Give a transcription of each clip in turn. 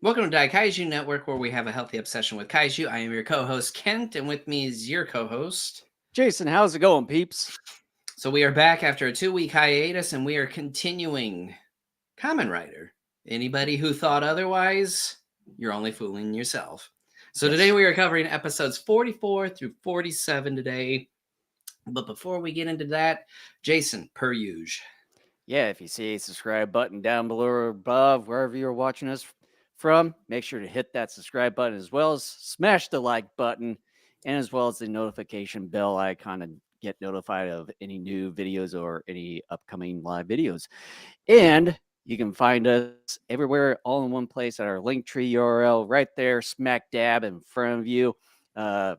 Welcome to Daikaiju Network, where we have a healthy obsession with kaiju. I am your co-host Kent, and with me is your co-host Jason. How's it going, peeps? So we are back after a 2-week hiatus, and we are continuing Kamen Rider. Anybody who thought otherwise, you're only fooling yourself. So today Yes. we are covering episodes 44 through 47 today. But before we get into that, Jason, per usual. Yeah, if you see a subscribe button down below or above, wherever you're watching us from, make sure to hit that subscribe button as well as smash the like button and as well as the notification bell icon to get notified of any new videos or any upcoming live videos. And you can find us everywhere all in one place at our Linktree URL right there, smack dab in front of you at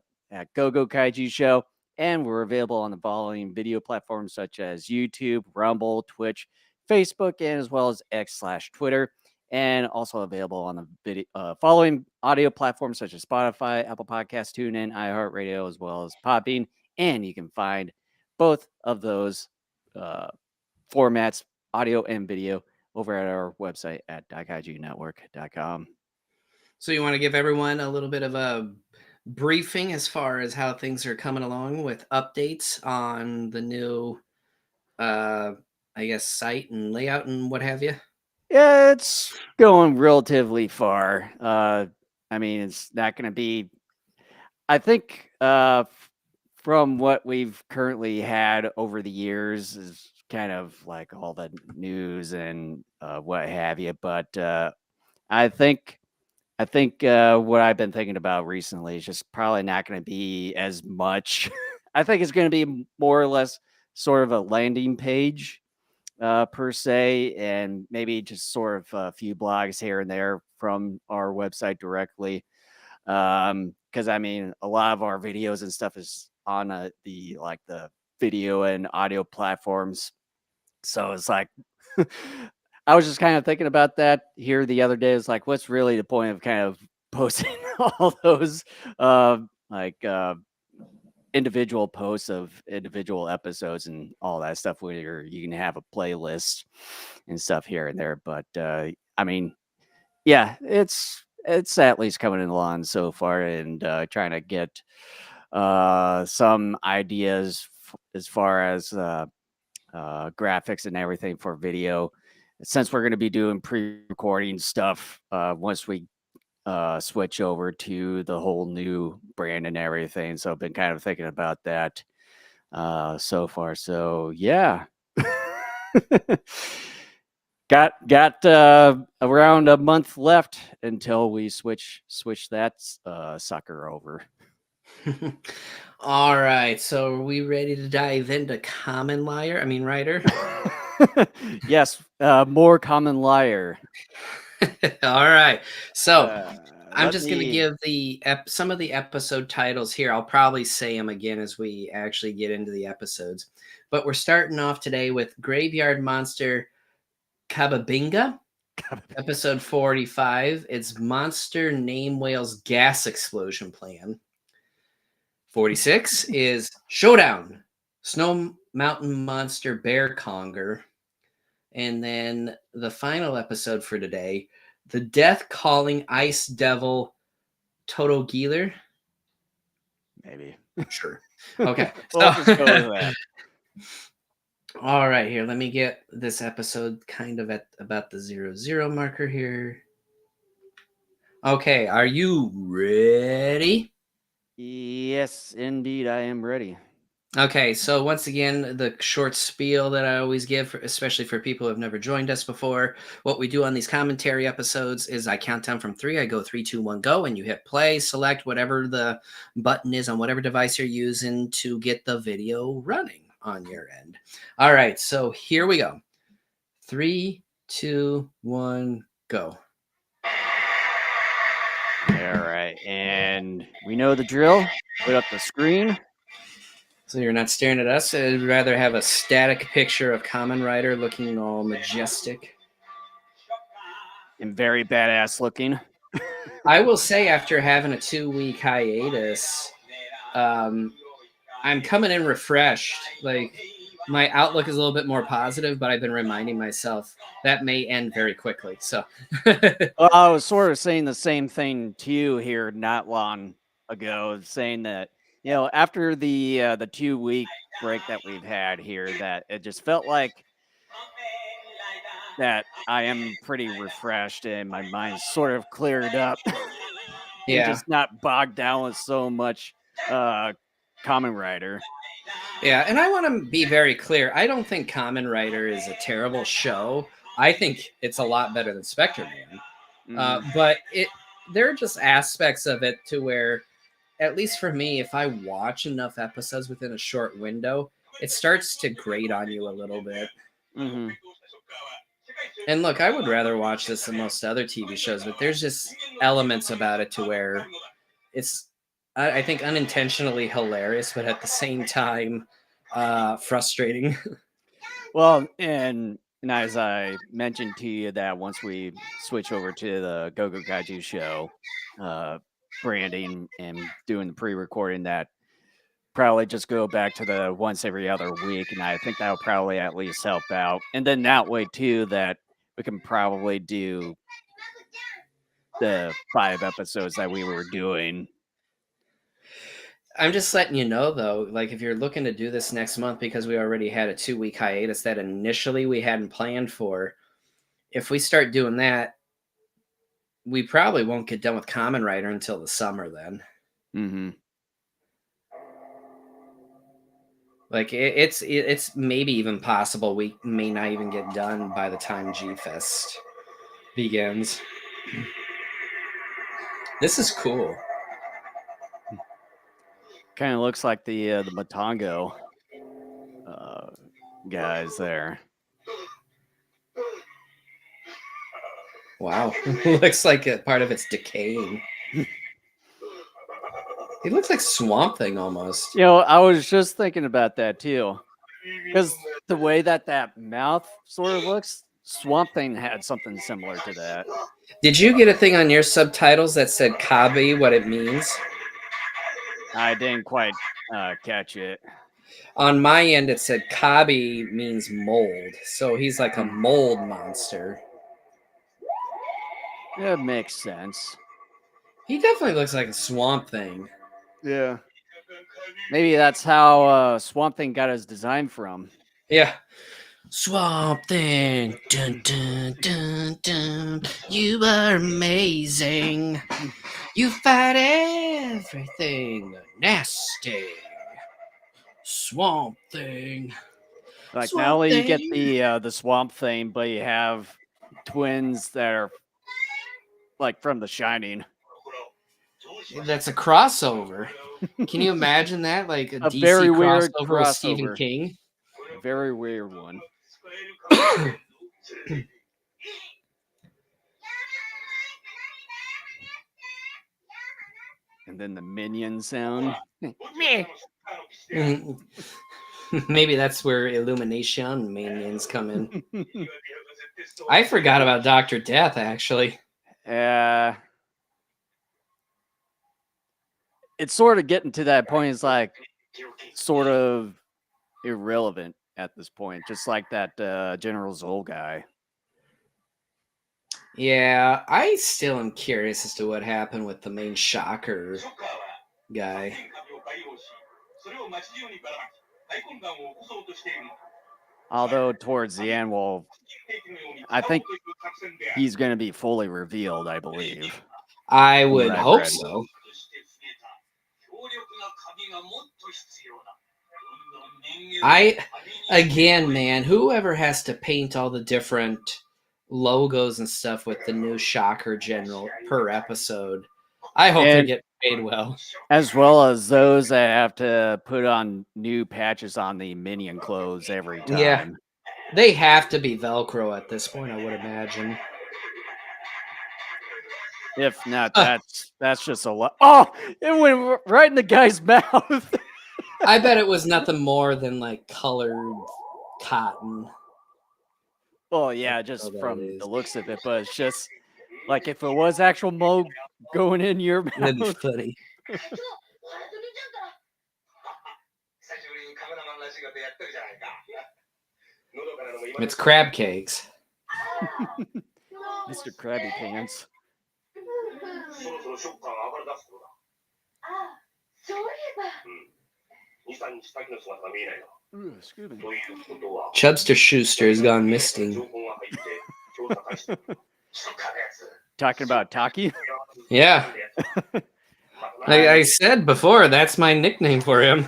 GoGo Kaiju Show. And we're available on the following video platforms such as YouTube, Rumble, Twitch, Facebook, and as well as X/Twitter. And also available on the video, following audio platforms such as Spotify, Apple Podcasts, TuneIn, iHeartRadio, as well as Podbean. And you can find both of those formats, audio and video, over at our website at daikaijunetwork.com. So you want to give everyone a little bit of a briefing as far as how things are coming along with updates on the new I guess site and layout and what have you. Yeah, it's going relatively far. I mean, it's not going to be. I think from what we've currently had over the years is kind of like all the news and what have you. But I think what I've been thinking about recently is just probably not going to be as much. I think it's going to be more or less sort of a landing page per se, and maybe just sort of a few blogs here and there from our website directly. Because I mean, a lot of our videos and stuff is on the video and audio platforms. So it's like I was just kind of thinking about that here the other day. It's like, what's really the point of kind of posting all those like individual posts of individual episodes and all that stuff where you can have a playlist and stuff here and there. But I mean, yeah, it's at least coming along so far, and trying to get some ideas as far as graphics and everything for video, since we're going to be doing pre-recording stuff once we switch over to the whole new brand and everything. So I've been kind of thinking about that so far. So yeah. got around a month left until we switch that sucker over. All right, so are we ready to dive into Rider? Yes, more Common Liar. All right, so I'm Let just going to me. give some of the episode titles here. I'll probably say them again as we actually get into the episodes. But we're starting off today with Graveyard Monster Kababinga, episode 45. It's Monster Name Whale's Gas Explosion Plan. 46 is Showdown, Snow Mountain Monster Bear Conger. And then the final episode for today, The Death Calling Ice Devil Toto Geeler. Maybe. Sure. Okay. We'll just go with that. All right, here. Let me get this episode kind of at about the 00 marker here. Okay, are you ready? Yes, indeed, I am ready. Okay, so once again, the short spiel that I always give, especially for people who have never joined us before, what we do on these commentary episodes is I count down from 3. I go 3, 2, 1, go, and you hit play, select whatever the button is on whatever device you're using to get the video running on your end. All right, so here we go. 3, 2, 1, go. All right, and we know the drill. Put up the screen. So you're not staring at us. I'd rather have a static picture of Kamen Rider looking all majestic. And very badass looking. I will say, after having a 2-week hiatus, I'm coming in refreshed. Like, my outlook is a little bit more positive, but I've been reminding myself that may end very quickly. So Well, I was sort of saying the same thing to you here not long ago, saying that after the 2 week break that we've had here, that it just felt like that I am pretty refreshed and my mind's sort of cleared up and yeah. just not bogged down with so much Common Rider. Yeah, and I want to be very clear. I don't think Kamen Rider is a terrible show. I think it's a lot better than Spectre Man. Hmm. But there are just aspects of it to where, at least for me, if I watch enough episodes within a short window, it starts to grate on you a little bit. Hmm. And look, I would rather watch this than most other TV shows, but there's just elements about it to where it's, I think, unintentionally hilarious, but at the same time, frustrating. Well, and as I mentioned to you that once we switch over to the Go Kaiju show, uh, branding and doing the pre-recording, that probably just go back to the once every other week, and I think that'll probably at least help out. And then that way too, that we can probably do the 5 episodes that we were doing. I'm just letting you know, though, like if you're looking to do this next month, because we already had a 2 week hiatus that initially we hadn't planned for, if we start doing that, we probably won't get done with Kamen Rider until the summer then. Mm-hmm. Like it's maybe even possible we may not even get done by the time G Fest begins. This is cool. Kind of looks like the Matango guys there. Wow. Looks like a part of it's decaying. He looks like Swamp Thing almost. I was just thinking about that too, because the way that mouth sort of looks, Swamp Thing had something similar to that. Did you get a thing on your subtitles that said Kabi, what it means? I didn't quite catch it. On my end, it said Kabi means mold. So he's like a mold monster. That makes sense. He definitely looks like a Swamp Thing. Yeah. Maybe that's how Swamp Thing got his design from. Yeah. Swamp Thing. Dun, dun, dun, dun. You are amazing. You fight everything nasty. Swamp Thing. Like not Swamp only you get Thing. the Swamp Thing, but you have twins that are like from The Shining. That's a crossover. Can you imagine that? Like a A DC very weird crossover with Stephen crossover. King? Very weird one. And then the minion sound. Maybe that's where Illumination minions come in. I forgot about Dr. Death, actually. It's sort of getting to that point. It's like sort of irrelevant at this point, just like that General Zol guy. Yeah, I still am curious as to what happened with the main Shocker guy. Although towards the end, well, I think he's going to be fully revealed, I believe. I would hope so. Again, man, whoever has to paint all the different logos and stuff with the new Shocker General per episode, I hope they get paid well. As well as those that have to put on new patches on the minion clothes every time. Yeah, they have to be Velcro at this point, I would imagine. If not, that's just a lot. Oh, it went right in the guy's mouth. I bet it was nothing more than like colored cotton. Well, yeah, just from the looks of it, but it's just like if it was actual mold going in your mouth. That'd be funny. It's crab cakes. Mr. Krabby Pants. Ooh, excuse me. Chubster Schuster has gone misting. Talking about Taki? Yeah. Like I said before, that's my nickname for him.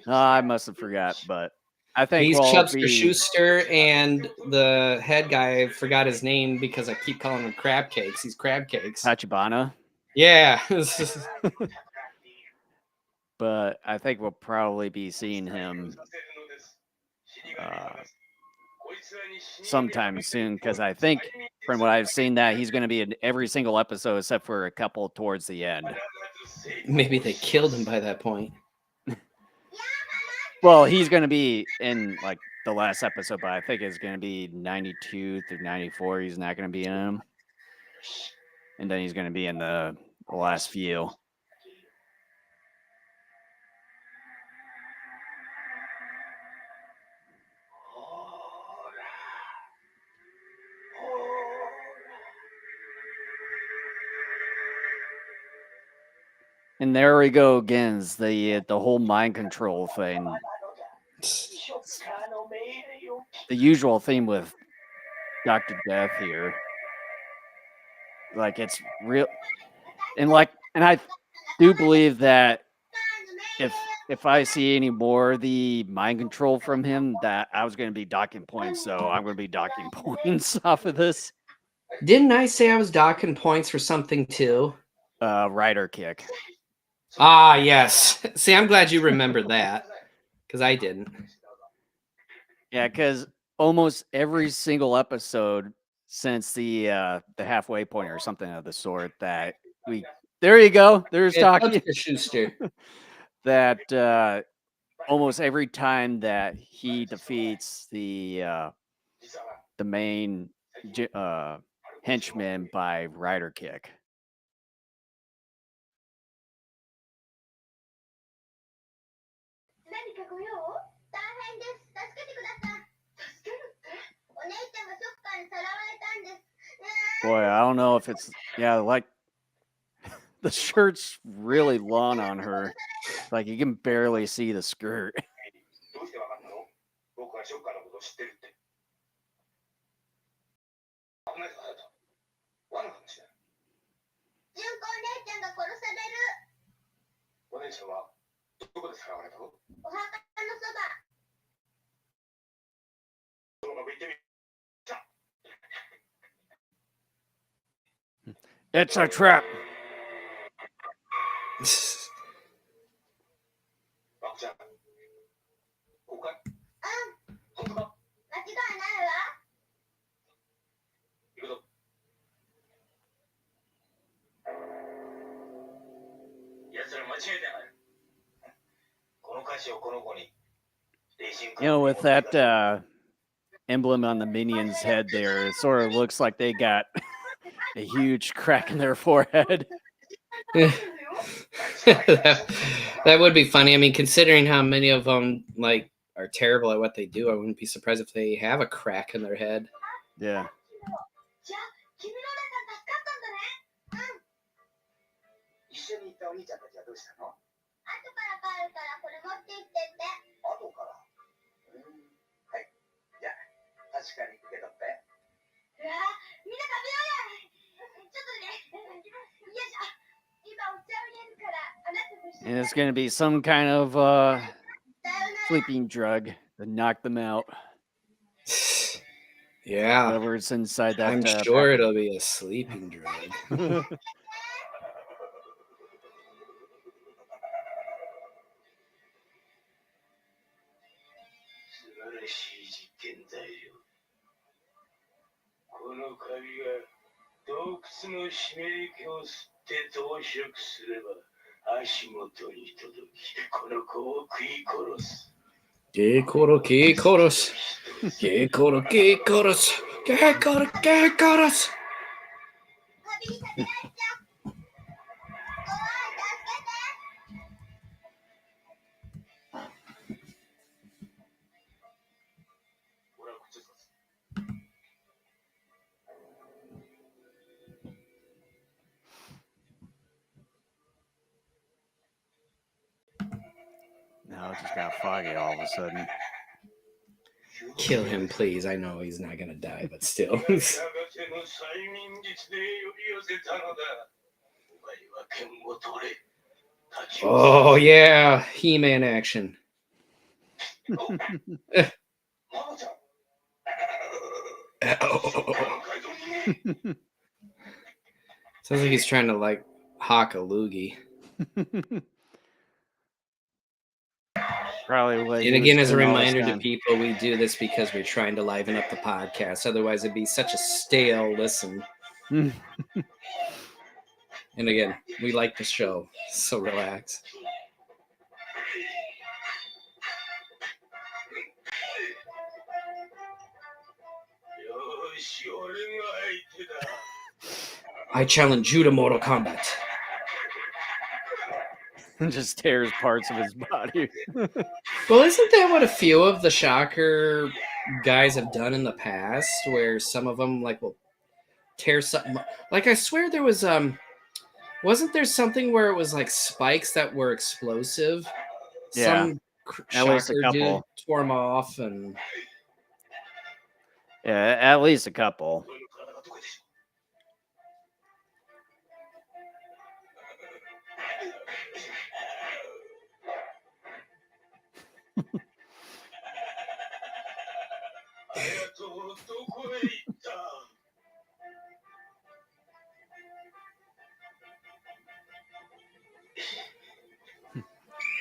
I must have forgot, but I think He's we'll Chubster be Schuster, and the head guy, I forgot his name because I keep calling him Crab Cakes. He's Crab Cakes. Tachibana. Yeah. But I think we'll probably be seeing him sometime soon, because I think from what I've seen that he's going to be in every single episode except for a couple towards the end. Maybe they killed him by that point. Well, he's going to be in like the last episode, but I think it's going to be 92 through 94. He's not going to be in them. And then he's going to be in the last few. And there we go again, is the whole mind control thing. The usual theme with Dr. Death here. Like, it's real. And I do believe that if I see any more of the mind control from him, that I was going to be docking points. So I'm going to be docking points off of this. Didn't I say I was docking points for something too? Rider kick. Ah, yes. See, I'm glad you remembered that, because I didn't. Yeah, because almost every single episode since the halfway point or something of the sort that there you go. There's talking. Schuster. That almost every time that he defeats the main henchman by rider kick. Boy, I don't know if it's like the shirt's really long on her. Like you can barely see the skirt. It's a trap. You know, with that emblem on the minion's head there, it sort of looks like they got a huge crack in their forehead. That would be funny. I mean, considering how many of them like are terrible at what they do, I wouldn't be surprised if they have a crack in their head. Yeah. And it's going to be some kind of sleeping drug to knock them out. Yeah. Whatever's inside that. I'm sure it'll be a sleeping drug. it just got foggy all of a sudden. Kill him, please. I know he's not gonna die, but still. Oh yeah, He-Man action. Sounds like he's trying to like hawk a loogie. Probably what. And he again, was as a doing all this reminder to time. people, we do this because we're trying to liven up the podcast. Otherwise, it'd be such a stale listen. And again, we like the show, so relax. I challenge you to Mortal Kombat. Just tears parts of his body. Well, isn't that what a few of the Shocker guys have done in the past? Where some of them like will tear something. Like I swear there was wasn't there something where it was like spikes that were explosive? Yeah, Some at least a Shocker dude couple. tore them off, and Yeah, at least a couple.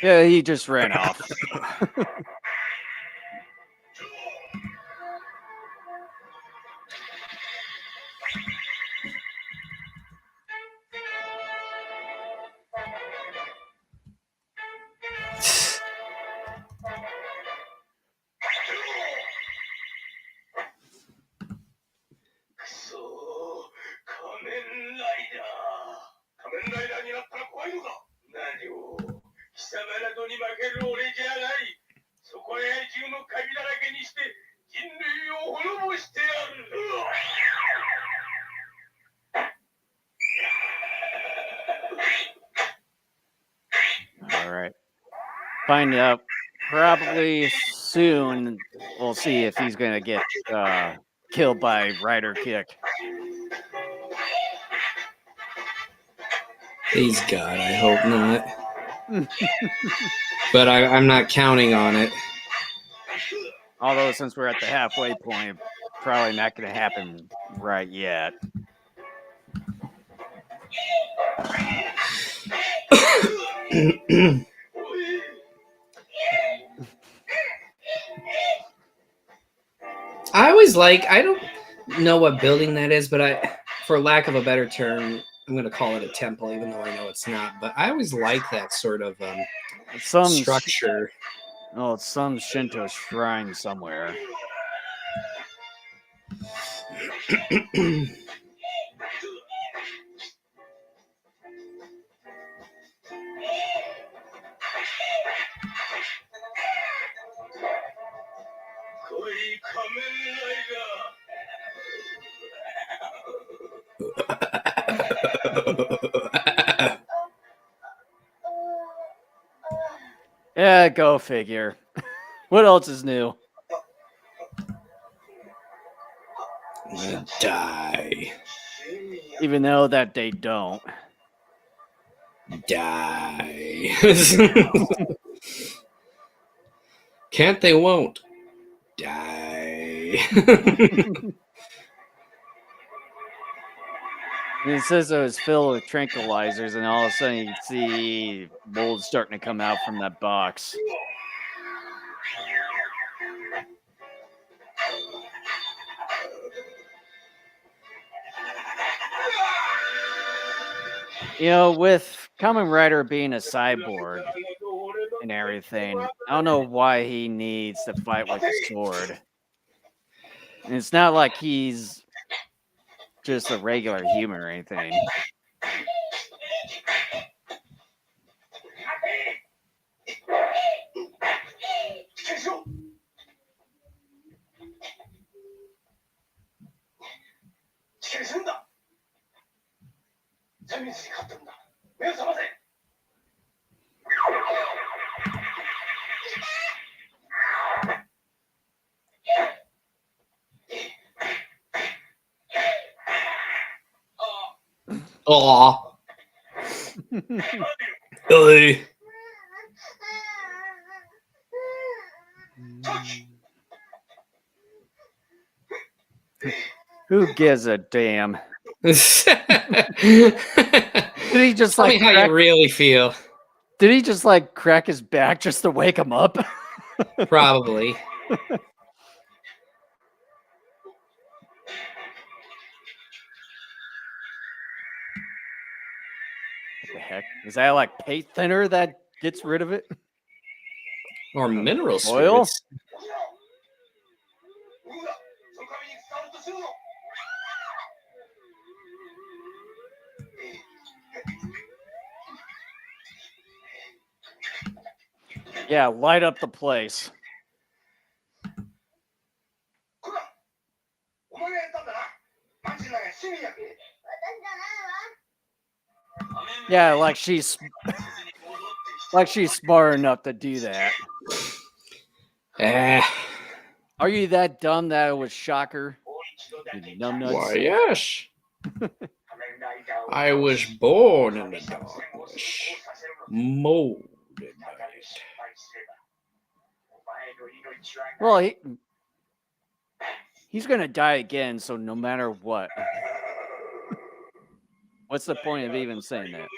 Yeah, he just ran off. All right. Find out probably soon. We'll see if he's gonna get killed by Rider Kick. please God, I hope not. But I'm not counting on it. Although since we're at the halfway point, probably not going to happen right yet. I always I don't know what building that is, but for lack of a better term, I'm going to call it a temple, even though I know it's not. But I always like that sort of structure. It's some Shinto shrine somewhere. Yeah, go figure. What else is new? Die. Even though that they don't. Die. Can't they won't. Die. It says it was filled with tranquilizers, and all of a sudden you see mold starting to come out from that box. You know, with Kamen Rider being a cyborg and everything, I don't know why he needs to fight with a sword. And it's not like he's just a regular human or anything. Aw. Ugh. Who gives a damn? Did he just Tell like me how crack, you really feel? did he just like crack his back just to wake him up? Probably. What the heck? Is that like paint thinner that gets rid of it? Or mineral Oil? spirits. Yeah, light up the place. Yeah, like she's smart enough to do that. Are you that dumb that it would shock her? You numbnuts. Why, yes. I was born in the darkness, molded by it. Well, he's gonna die again, so no matter what. What's the point of even saying that?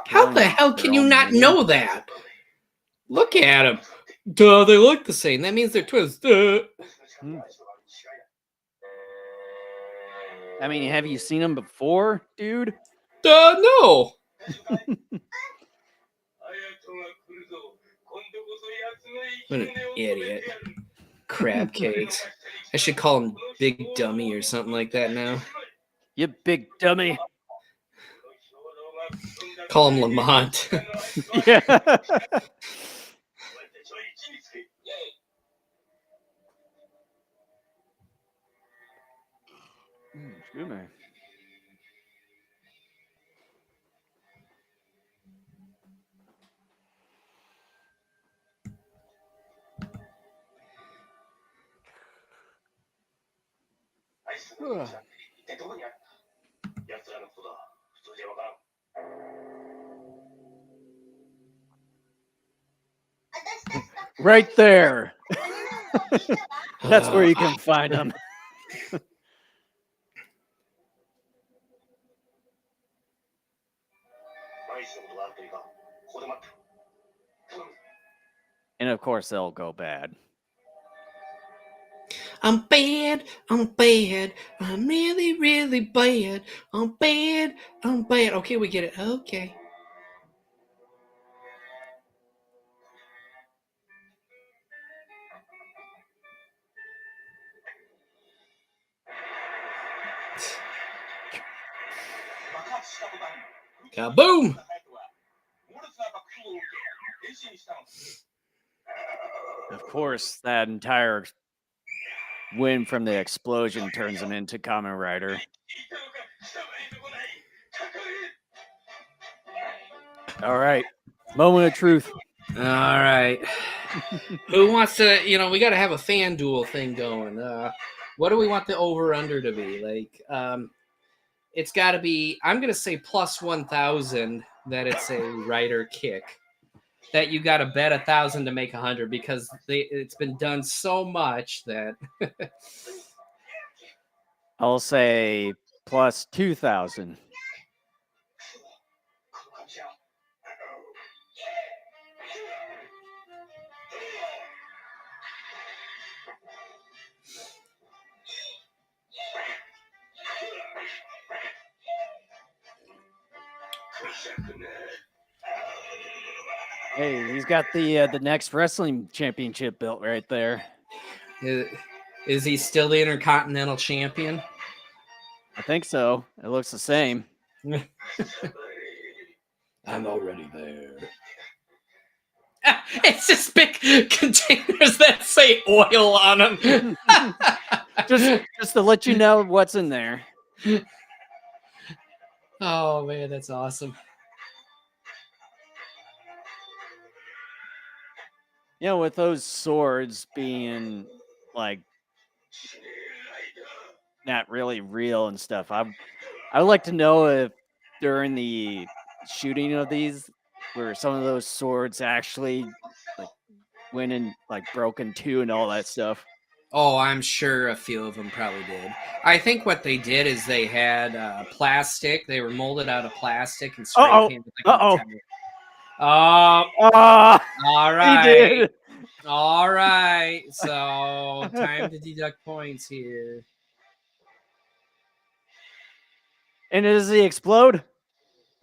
How the hell can you not know that? Look at them. Duh, they look the same. That means they're twins. Duh. I mean, have you seen him before, dude? Duh, no. What an idiot. Crab cakes. I should call him Big Dummy or something like that now. You big dummy. Call him Lamont. Yeah. Excuse me. Right there. That's where you can find them. And of course, they'll go bad. I'm bad, I'm bad, I'm really, really bad. I'm bad, I'm bad. Okay, we get it. Okay. Kaboom! Of course, that entire wind from the explosion turns him into Kamen Rider. All right. Moment of truth. All right. Who wants to, we got to have a fan duel thing going. What do we want the over-under to be? Like, it's got to be, I'm going to say plus 1,000 that it's a rider kick. That you got to bet 1,000 to make 100 because it's been done so much that. I'll say plus 2,000. Hey, he's got the next wrestling championship belt right there. Is he still the Intercontinental Champion? I think so. It looks the same. I'm already there. It's just big containers that say oil on them. just to let you know what's in there. Oh man, that's awesome. You know, with those swords being like not really real and stuff, I would like to know if during the shooting of these, where some of those swords actually like went and like broken too and all that stuff. Oh, I'm sure a few of them probably did. I think what they did is they had plastic. They were molded out of plastic and spray painted like a metallic. Oh, all He right. did. All right. So time to deduct points here. And does he explode?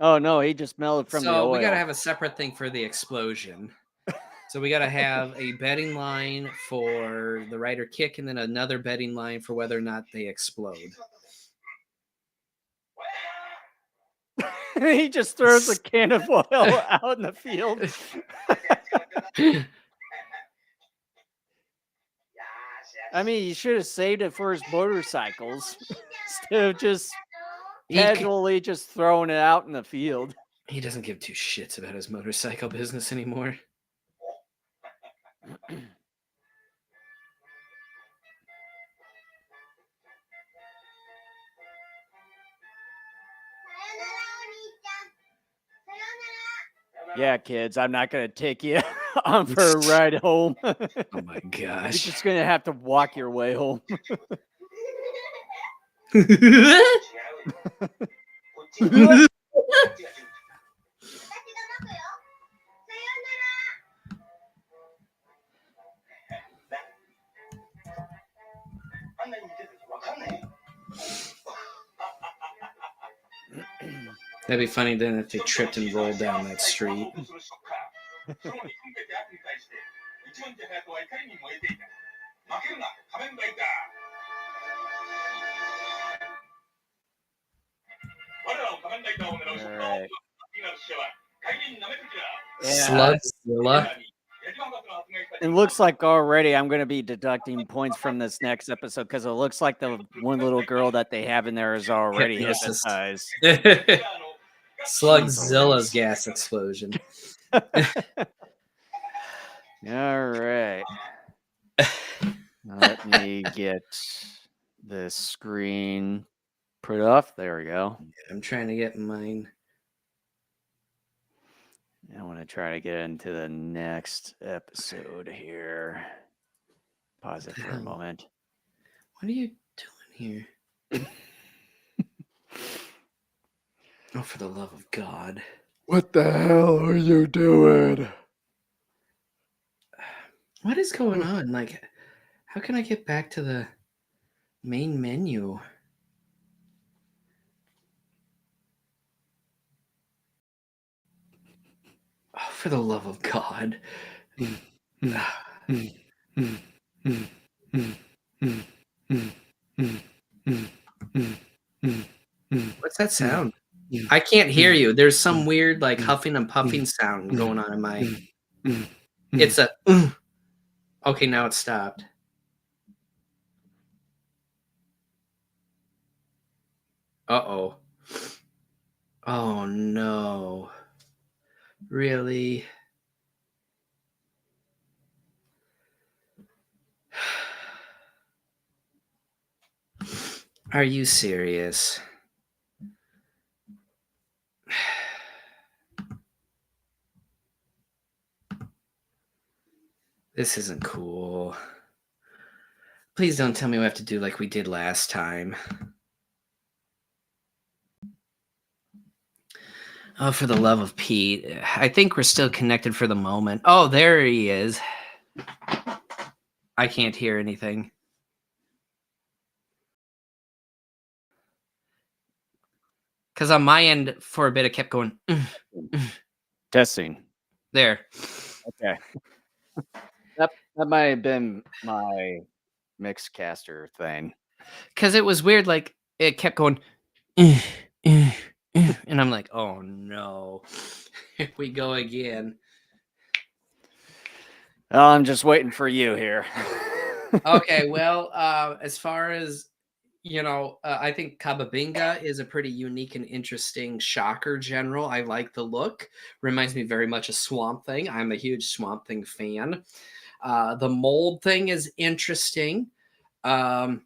Oh no, he just melted from the So oil. we got to have a separate thing for the explosion. So we got to have a betting line for the rider kick and then another betting line for whether or not they explode. He just throws a can of oil out in the field. I mean, you should have saved it for his motorcycles instead of just casually just throwing it out in the field. He doesn't give two shits about his motorcycle business anymore. Yeah, kids, I'm not going to take you on for a ride home. Oh my gosh. You're just going to have to walk your way home. That'd be funny then if they tripped and rolled down that street. Right. Slugzilla. It looks like already I'm going to be deducting points from this next episode because it looks like the one little girl that they have in there is already hypnotized. Slugzilla's gas explosion. All right. Let me get the screen put off. There we go. I'm trying to get mine. I want to try to get into the next episode here. Pause it for a moment. What are you doing here? Oh, for the love of God. What the hell are you doing? What is going on? Like, how can I get back to the main menu? Oh, for the love of God. What's that sound? I can't hear you. There's some weird, like, huffing and puffing sound going on in my... It's a... Okay, now it's stopped. Uh-oh. Oh, no. Really? Are you serious? This isn't cool. Please don't tell me we have to do like we did last time. Oh, for the love of Pete. I think we're still connected for the moment. Oh, there he is. I can't hear anything. Because on my end, for a bit, it kept going. Testing. There. Okay. That might have been my Mixcaster thing. Because it was weird. Like, it kept going. And I'm like, oh, no. Here we go again. Well, I'm just waiting for you here. Okay, well, as far as I think Kababinga is a pretty unique and interesting shocker general. I like the look. Reminds me very much of Swamp Thing. I'm a huge Swamp Thing fan. The mold thing is interesting. Um,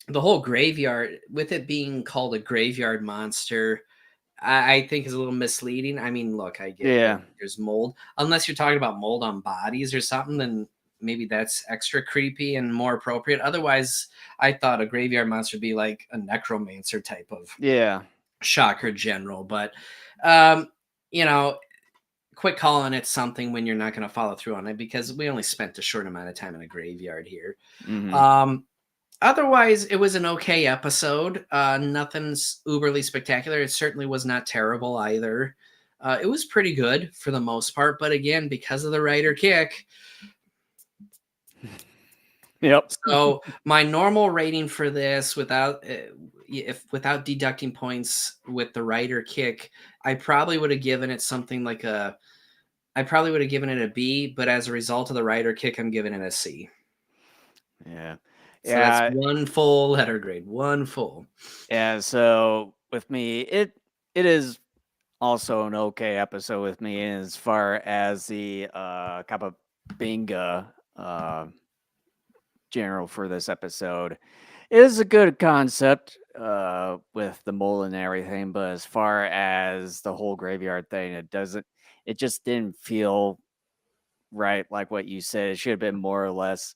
the whole graveyard, with it being called a graveyard monster, I think is a little misleading. I mean, look, I get Yeah. there's mold. Unless you're talking about mold on bodies or something, then maybe that's extra creepy and more appropriate. Otherwise, I thought a graveyard monster would be like a necromancer type of Yeah. shocker general. But um, you know, quit calling it something when you're not going to follow through on it, because we only spent a short amount of time in a graveyard here. Hmm. Um, Otherwise, it was an okay episode. Nothing's uberly spectacular. It certainly was not terrible either. It was pretty good for the most part, but again, because of the writer kick. Yep. So my normal rating for this, without deducting points with the writer kick, I probably would have given it something like a. I probably would have given it a B, but as a result of the writer kick, I'm giving it a C. Yeah. So that's Yeah. one full letter grade, one full. Yeah. So with me, it is also an okay episode with me as far as the Kapabinga general for this episode. It is a good concept with the mole and everything, but as far as the whole graveyard thing, it just didn't feel right. Like what you said, it should have been more or less,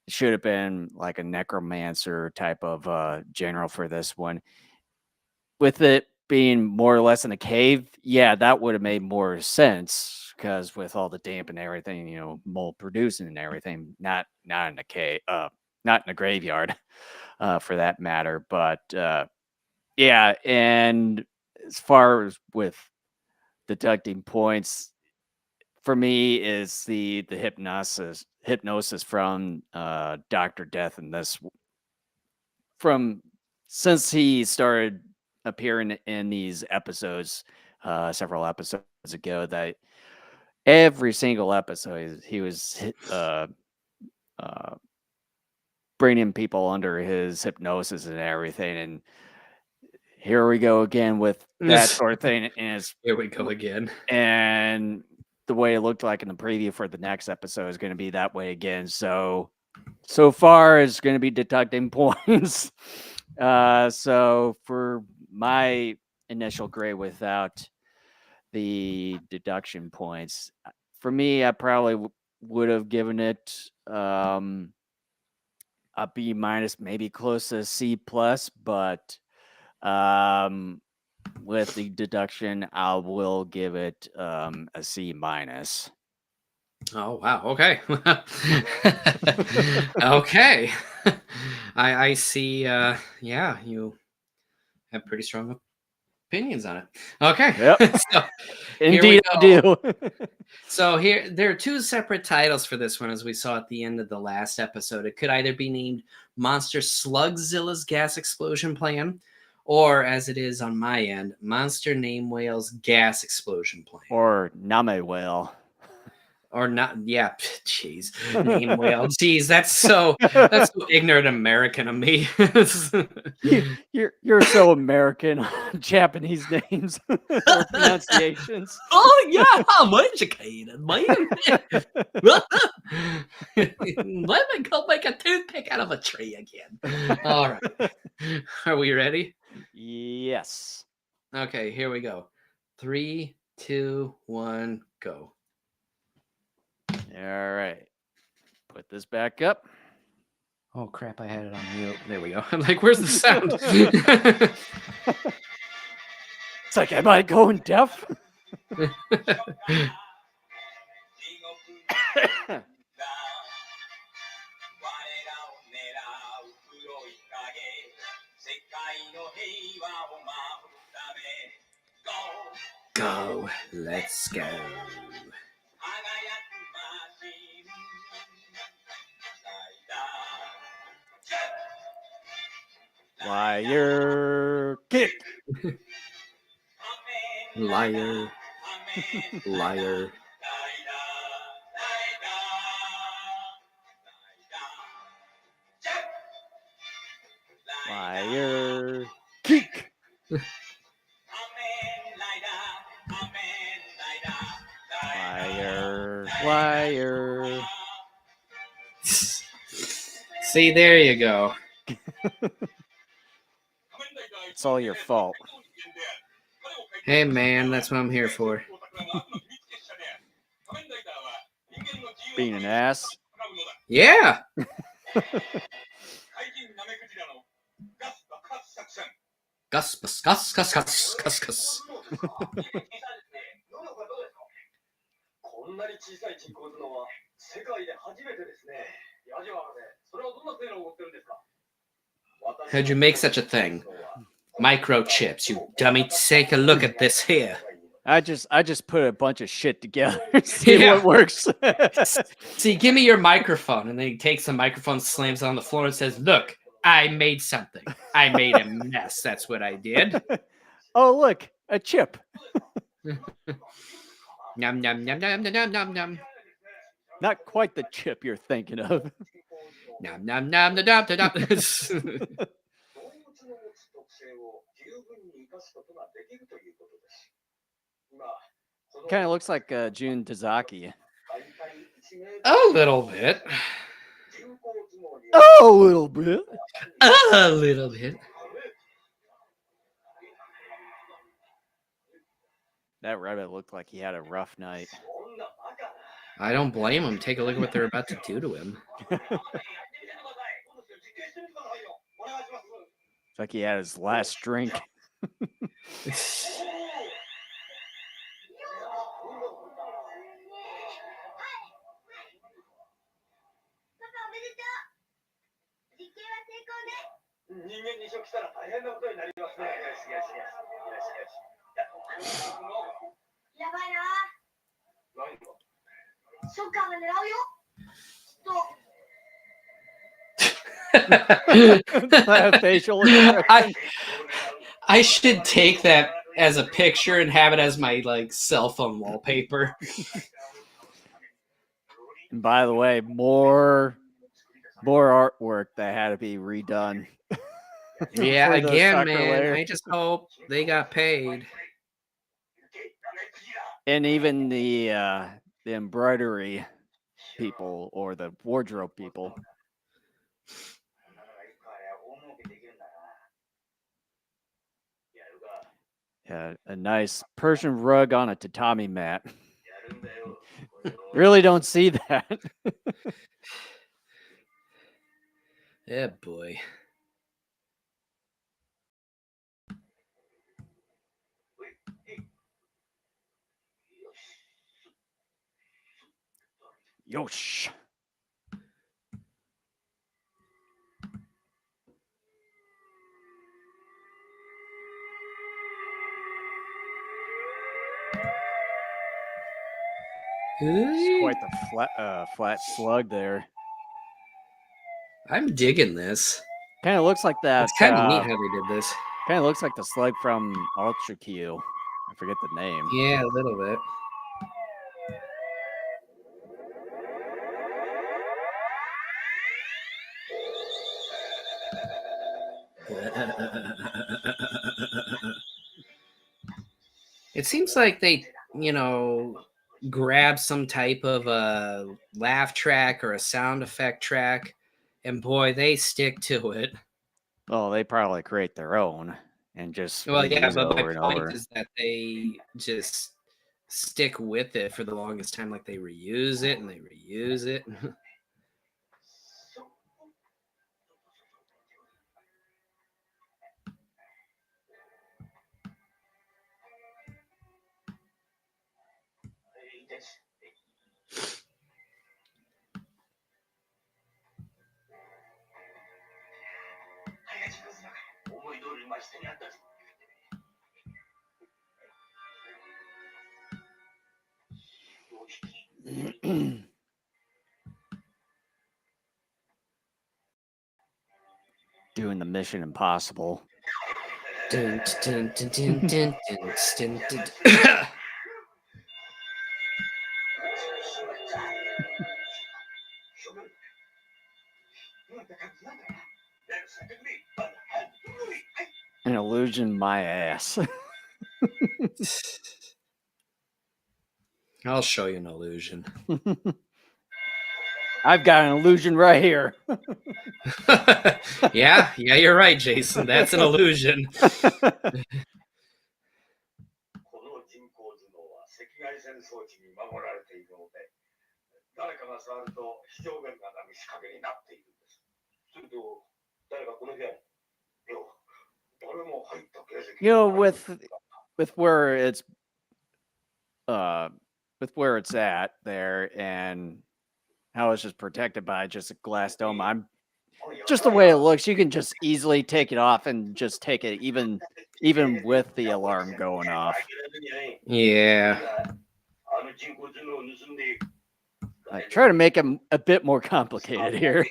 it should have been like a necromancer type of general for this one. With it being more or less in a cave, yeah, that would have made more sense because with all the damp and everything, mold producing and everything, not in a cave, not in a graveyard, for that matter. But yeah, and as far as with deducting points, for me is the hypnosis from Dr. Death in this, from since he started appearing in these episodes several episodes ago, that every single episode he was uh, bringing people under his hypnosis and everything. And here we go again with that sort of thing. Here we go again. And the way it looked like in the preview for the next episode is going to be that way again. So far it's going to be deducting points. So for my initial grade without the deduction points, for me, I probably would have given it a B minus, maybe close to C plus, but with the deduction, I will give it a C minus. Oh wow. Okay. Okay. I see. Yeah, you have pretty strong opinions on it. Okay. Yep. So here we Indeed, I go. do. So here there are two separate titles for this one, as we saw at the end of the last episode. It could either be named Monster Slugzilla's Gas Explosion Plan, or as it is on my end, Monster Name Whale's Gas Explosion Plan. Or Name Whale. Or not, yeah, jeez, name whale. Jeez, that's so ignorant American of me. You're so American. Japanese names or pronunciations. Oh yeah, I'm educated, man. Let me go make a toothpick out of a tree again. All right, are we ready? Yes. Okay, here we go. 3, 2, 1, go. All right. Put this back up. Oh crap, I had it on mute. There we go. I'm like, where's the sound? It's like, am I going deaf? Go, let's go. Liar kick. Liar. Liar. Fire. Kick. Fire. Fire. See, there you go. It's all your fault. Hey, man, that's what I'm here for. Being an ass. Yeah. Gus, gus, gus, gus, gus, gus, gus. How'd you make such a thing? Microchips, you dummy. Take a look at this here. I just put a bunch of shit together. See what works. See, give me your microphone. And then he takes the microphone, slams it on the floor, and says, "Look, I made something. I made a mess. That's what I did." Oh, look, a chip. Num, num, num, num, num, num, num. Not quite the chip you're thinking of. Num, num, num, num, num, num. Kind of looks like Jun Tazaki. A little bit. Oh, a little bit. A little bit. That rabbit looked like he had a rough night. I don't blame him. Take a look at what they're about to do to him. It's like he had his last drink. Facial expression. I should take that as a picture and have it as my cell phone wallpaper. And by the way, more artwork that had to be redone. Yeah, again, man. I just hope they got paid. And even the embroidery people or the wardrobe people. Yeah, a nice Persian rug on a tatami mat. Really don't see that. Yeah, boy. Yosh. It's quite the flat slug there. I'm digging this. Kind of looks like that. It's kind of neat how they did this. Kind of looks like the slug from Ultra Q. I forget the name. Yeah, a little bit. It seems like they, grab some type of a laugh track or a sound effect track, and boy, they stick to it. Oh, they probably create their own and just Well, yeah, reuse but it my over and point over. is that they just stick with it for the longest time. Like they reuse it and they reuse it. Doing the Mission Impossible. Dun, dun, dun, dun, dun, dun, dun, dun. An illusion, my ass. I'll show you an illusion. I've got an illusion right here. yeah, you're right, Jason. That's an illusion. You know, with where it's at there and how it's just protected by just a glass dome, I'm just the way it looks, you can just easily take it off and just take it even with the alarm going off. Yeah. I try to make them a bit more complicated here.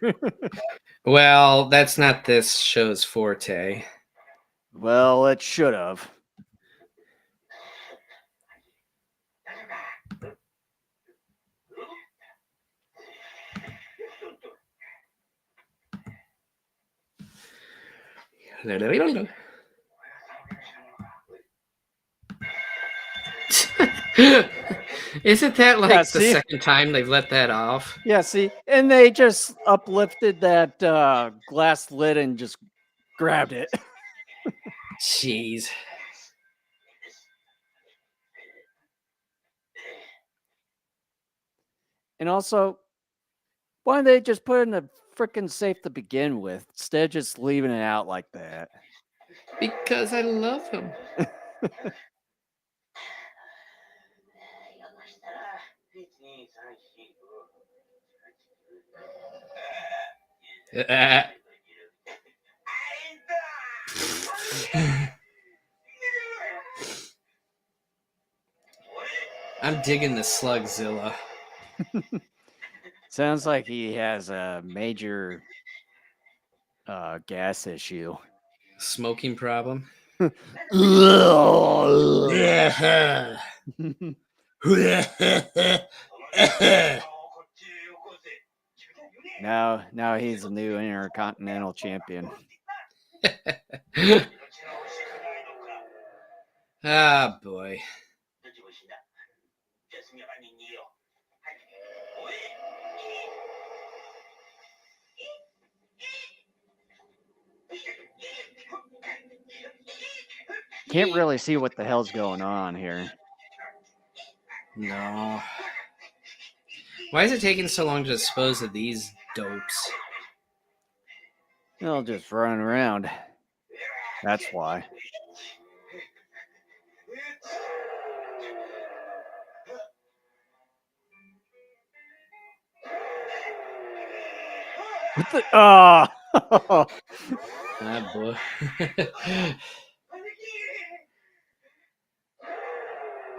Well, that's not this show's forte. Well, it should have. Isn't that like Yeah, the see? second time they've let that off? Yeah, see, and they just uplifted that glass lid and just grabbed it. Jeez. And also, why don't they just put it in a freaking safe to begin with instead of just leaving it out like that? Because I love him. I'm digging the Slugzilla. Sounds like he has a major gas issue. Smoking problem. Now he's a new intercontinental champion. Ah, boy. Can't really see what the hell's going on here. No. Why is it taking so long to dispose of these dopes? They'll just run around. That's why. What the? Oh. Ah, boy.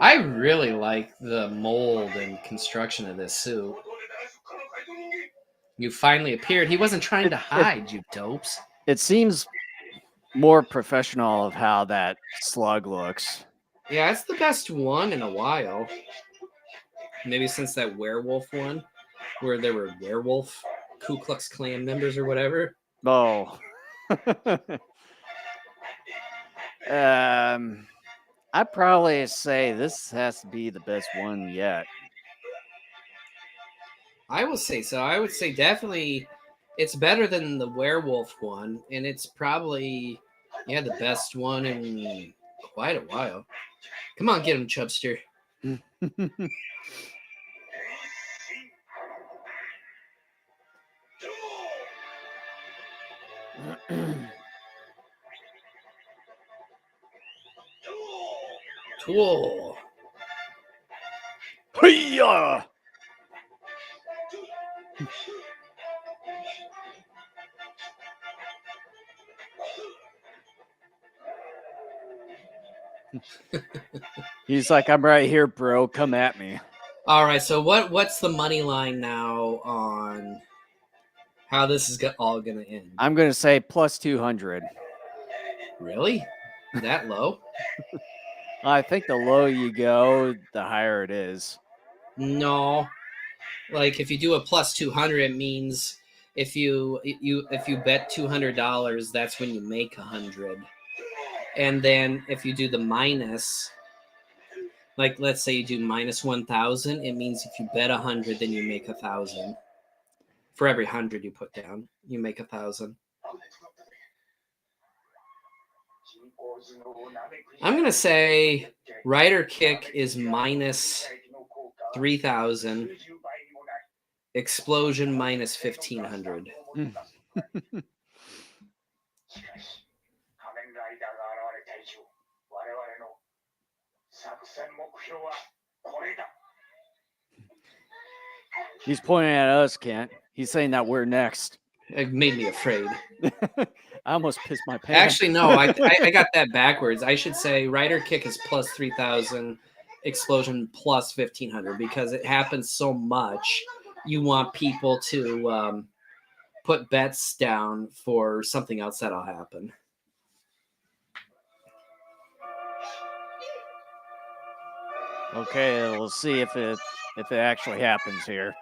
I really like the mold and construction of this suit. You finally appeared. He wasn't trying to hide, you dopes. It seems more professional of how that slug looks. Yeah, it's the best one in a while. Maybe since that werewolf one, where there were werewolf Ku Klux Klan members or whatever. Oh. I'd probably say this has to be the best one yet. I will say so. I would say definitely it's better than the werewolf one, and it's probably the best one in quite a while. Come on, get him, Chubster. Cool. Hiya! He's like, I'm right here, bro. Come at me. All right. So what's the money line now on how this is all going to end? I'm going to say plus 200. Really? That low? I think the lower you go, the higher it is. No. Like if you do a plus 200, it means if you bet $200, that's when you make 100. And then if you do the minus, like let's say you do minus 1,000, it means if you bet 100, then you make 1,000. For every 100 you put down, you make 1,000. I'm gonna say rider kick is minus 3,000. Explosion minus 1,500. He's pointing at us, Kent. He's saying that we're next. It made me afraid. I almost pissed my pants. Actually, no, I got that backwards. I should say rider kick is plus 3,000, explosion plus 1,500 because it happens so much. You want people to put bets down for something else that'll happen. Okay, we'll see if it actually happens here.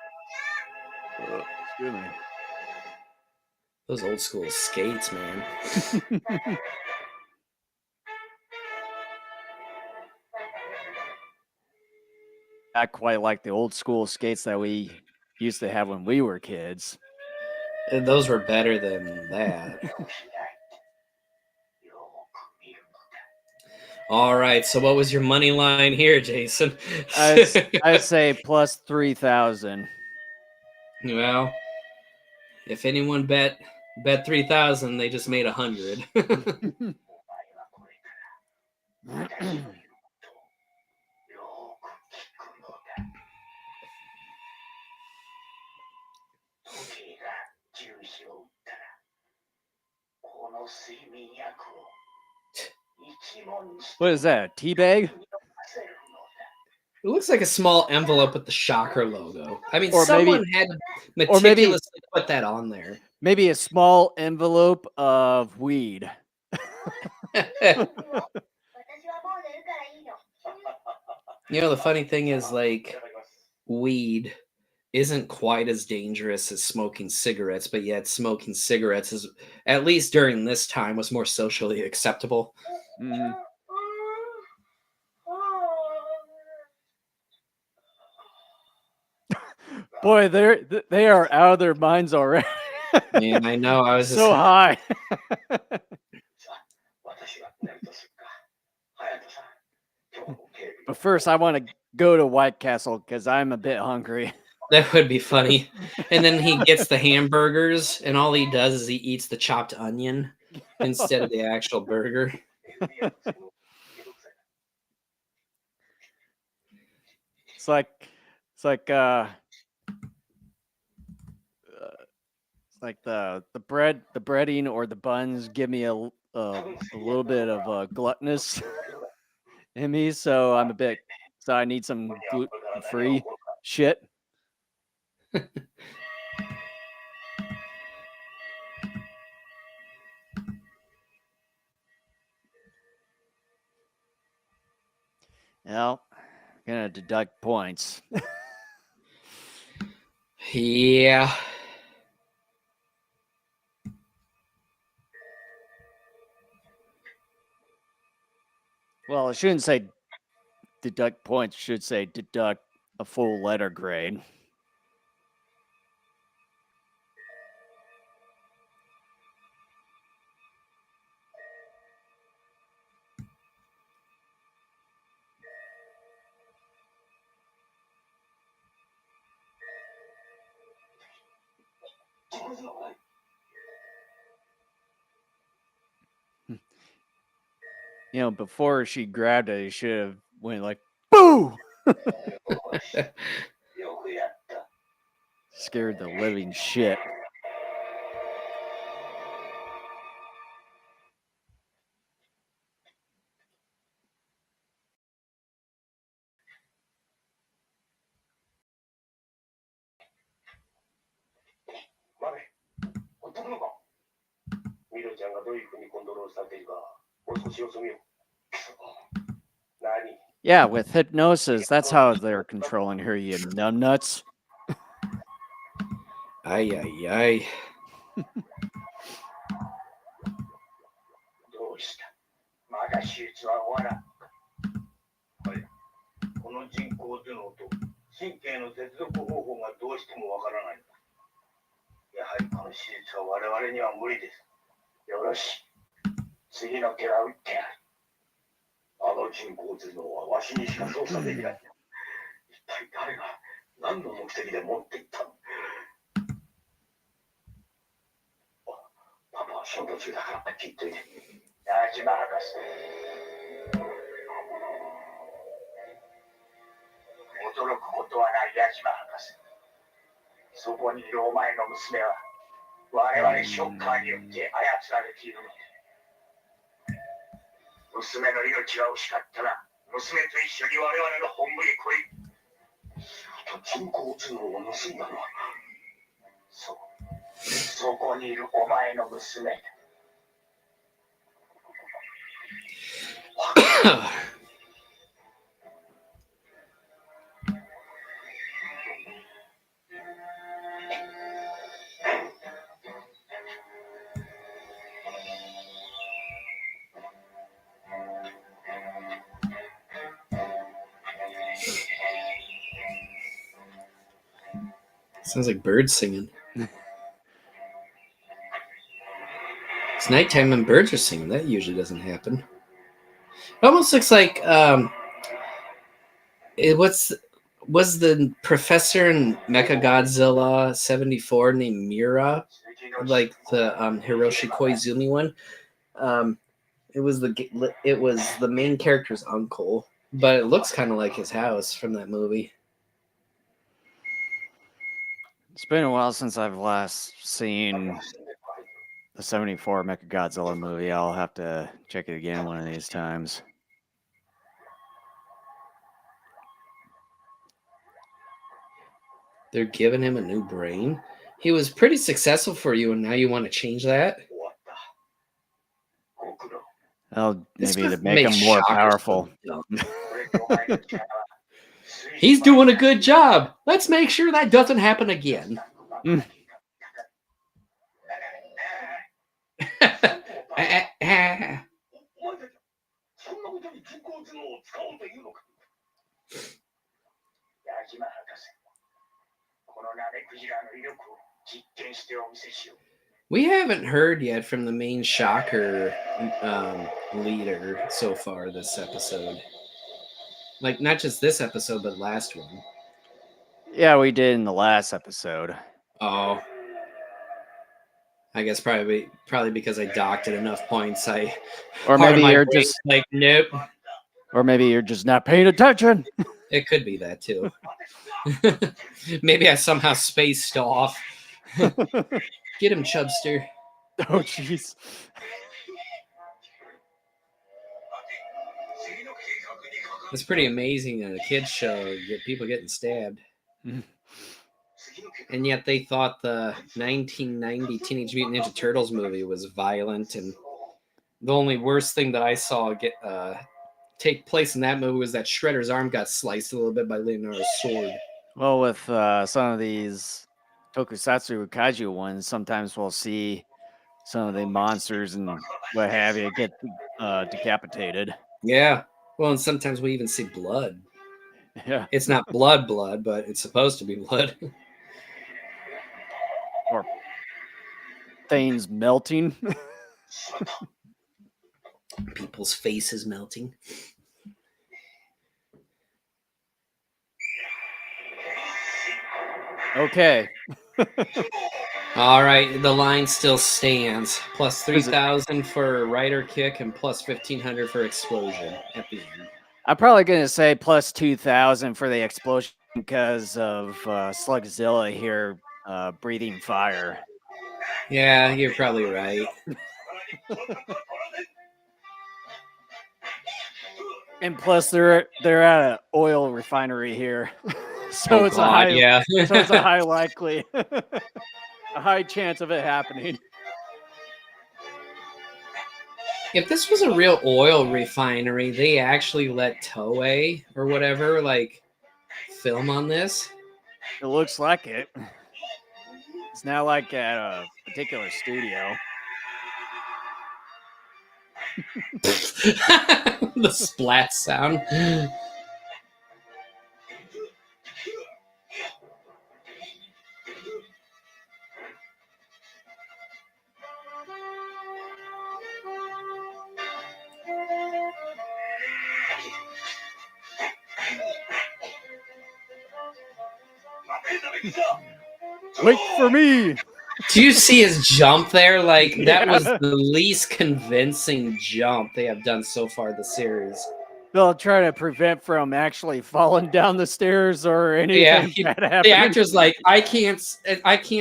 Excuse me. Those old school skates, man. Not quite like the old school skates that we used to have when we were kids. Those were better than that. All right. So what was your money line here, Jason? I'd say plus 3,000. Well, if anyone bet 3,000, they just made 100. What is that? A tea bag? It looks like a small envelope with the Shocker logo. I mean, Or someone maybe- had to or maybe- meticulously put that on there. Maybe a small envelope of weed. You know, the funny thing is, like, weed isn't quite as dangerous as smoking cigarettes, but yet smoking cigarettes is, at least during this time, was more socially acceptable. Mhm. Boy, they are out of their minds already. Man, I know. I was just so high. But first, I want to go to White Castle because I'm a bit hungry. That would be funny. And then he gets the hamburgers, and all he does is he eats the chopped onion instead of the actual burger. It's like the breading or the buns give me a little bit of gluttonous in me, so I need some gluten-free shit. Well, I'm gonna deduct points. Yeah. Well, I shouldn't say deduct points. I should say deduct a full letter grade. You know, before she grabbed it, she should have went like, boo! Scared the living shit. Yeah, with hypnosis, that's how they're controlling her, you numbnuts. Ay, ay, ay. だ手術は終わらん。はい。この人工頭脳と神経の接続方法がどうしてもわからないんだ。やはりこの手術は我々には無理です。よろしい。次の手は打ってやる。あの人工頭脳はわしにしか操作できない。一体誰が何の目的で持っていったの？パパは仕事中だから聞いといて。矢島博士。驚くことはない矢島博士。そこにいるお前の娘は我々ショッカーによって操られているのだ。娘の命が惜しかったら娘と一緒に我々の本部へ来い。人工頭脳を盗んだのはそう、そこにいるお前の娘だ。Sounds like birds singing. It's nighttime and birds are singing. That usually doesn't happen. It almost looks like was the professor in Mechagodzilla 74 named Mira, like the Hiroshi Koizumi one. It was the main character's uncle, but it looks kind of like his house from that movie. It's been a while since I've last seen the 74 Mechagodzilla movie. I'll have to check it again one of these times. They're giving him a new brain. He was pretty successful for you, and now you want to change that? Well, maybe to make him more powerful. He's doing a good job. Let's make sure that doesn't happen again. We haven't heard yet from the main Shocker leader so far this episode. Like, not just this episode, but last one. Yeah, we did in the last episode. Oh. I guess probably because I docked at enough points. Or maybe you're just like, nope. Or maybe you're just not paying attention. It could be that too. Maybe I somehow spaced off. Get him, Chubster. Oh, jeez. It's pretty amazing in a kid's show, get people getting stabbed. And yet they thought the 1990 Teenage Mutant Ninja Turtles movie was violent, and the only worst thing that I saw take place in that movie was that Shredder's arm got sliced a little bit by Leonardo's sword. Well, with some of these tokusatsu kaiju ones, sometimes we'll see some of the monsters and what have you get decapitated. Yeah. Well, and sometimes we even see blood. Yeah. It's not blood, but it's supposed to be blood. Or things melting. People's faces melting. Okay. All right, the line still stands. Plus 3,000 for rider kick and plus 1,500 for explosion at the end. I'm probably going to say plus 2,000 for the explosion because of Slugzilla here breathing fire. Yeah, you're probably right. And plus, they're at an oil refinery here, so it's a high likely, a high chance of it happening. If this was a real oil refinery, they actually let Toei or whatever film on this. It looks like it. It's not like at a particular studio. The splat sound. Wait for me. Do you see his jump there? Like, that was Yeah. the least convincing jump they have done so far this series. They'll try to prevent from actually falling down the stairs or Yeah, anything bad the happening. actor's like, I can't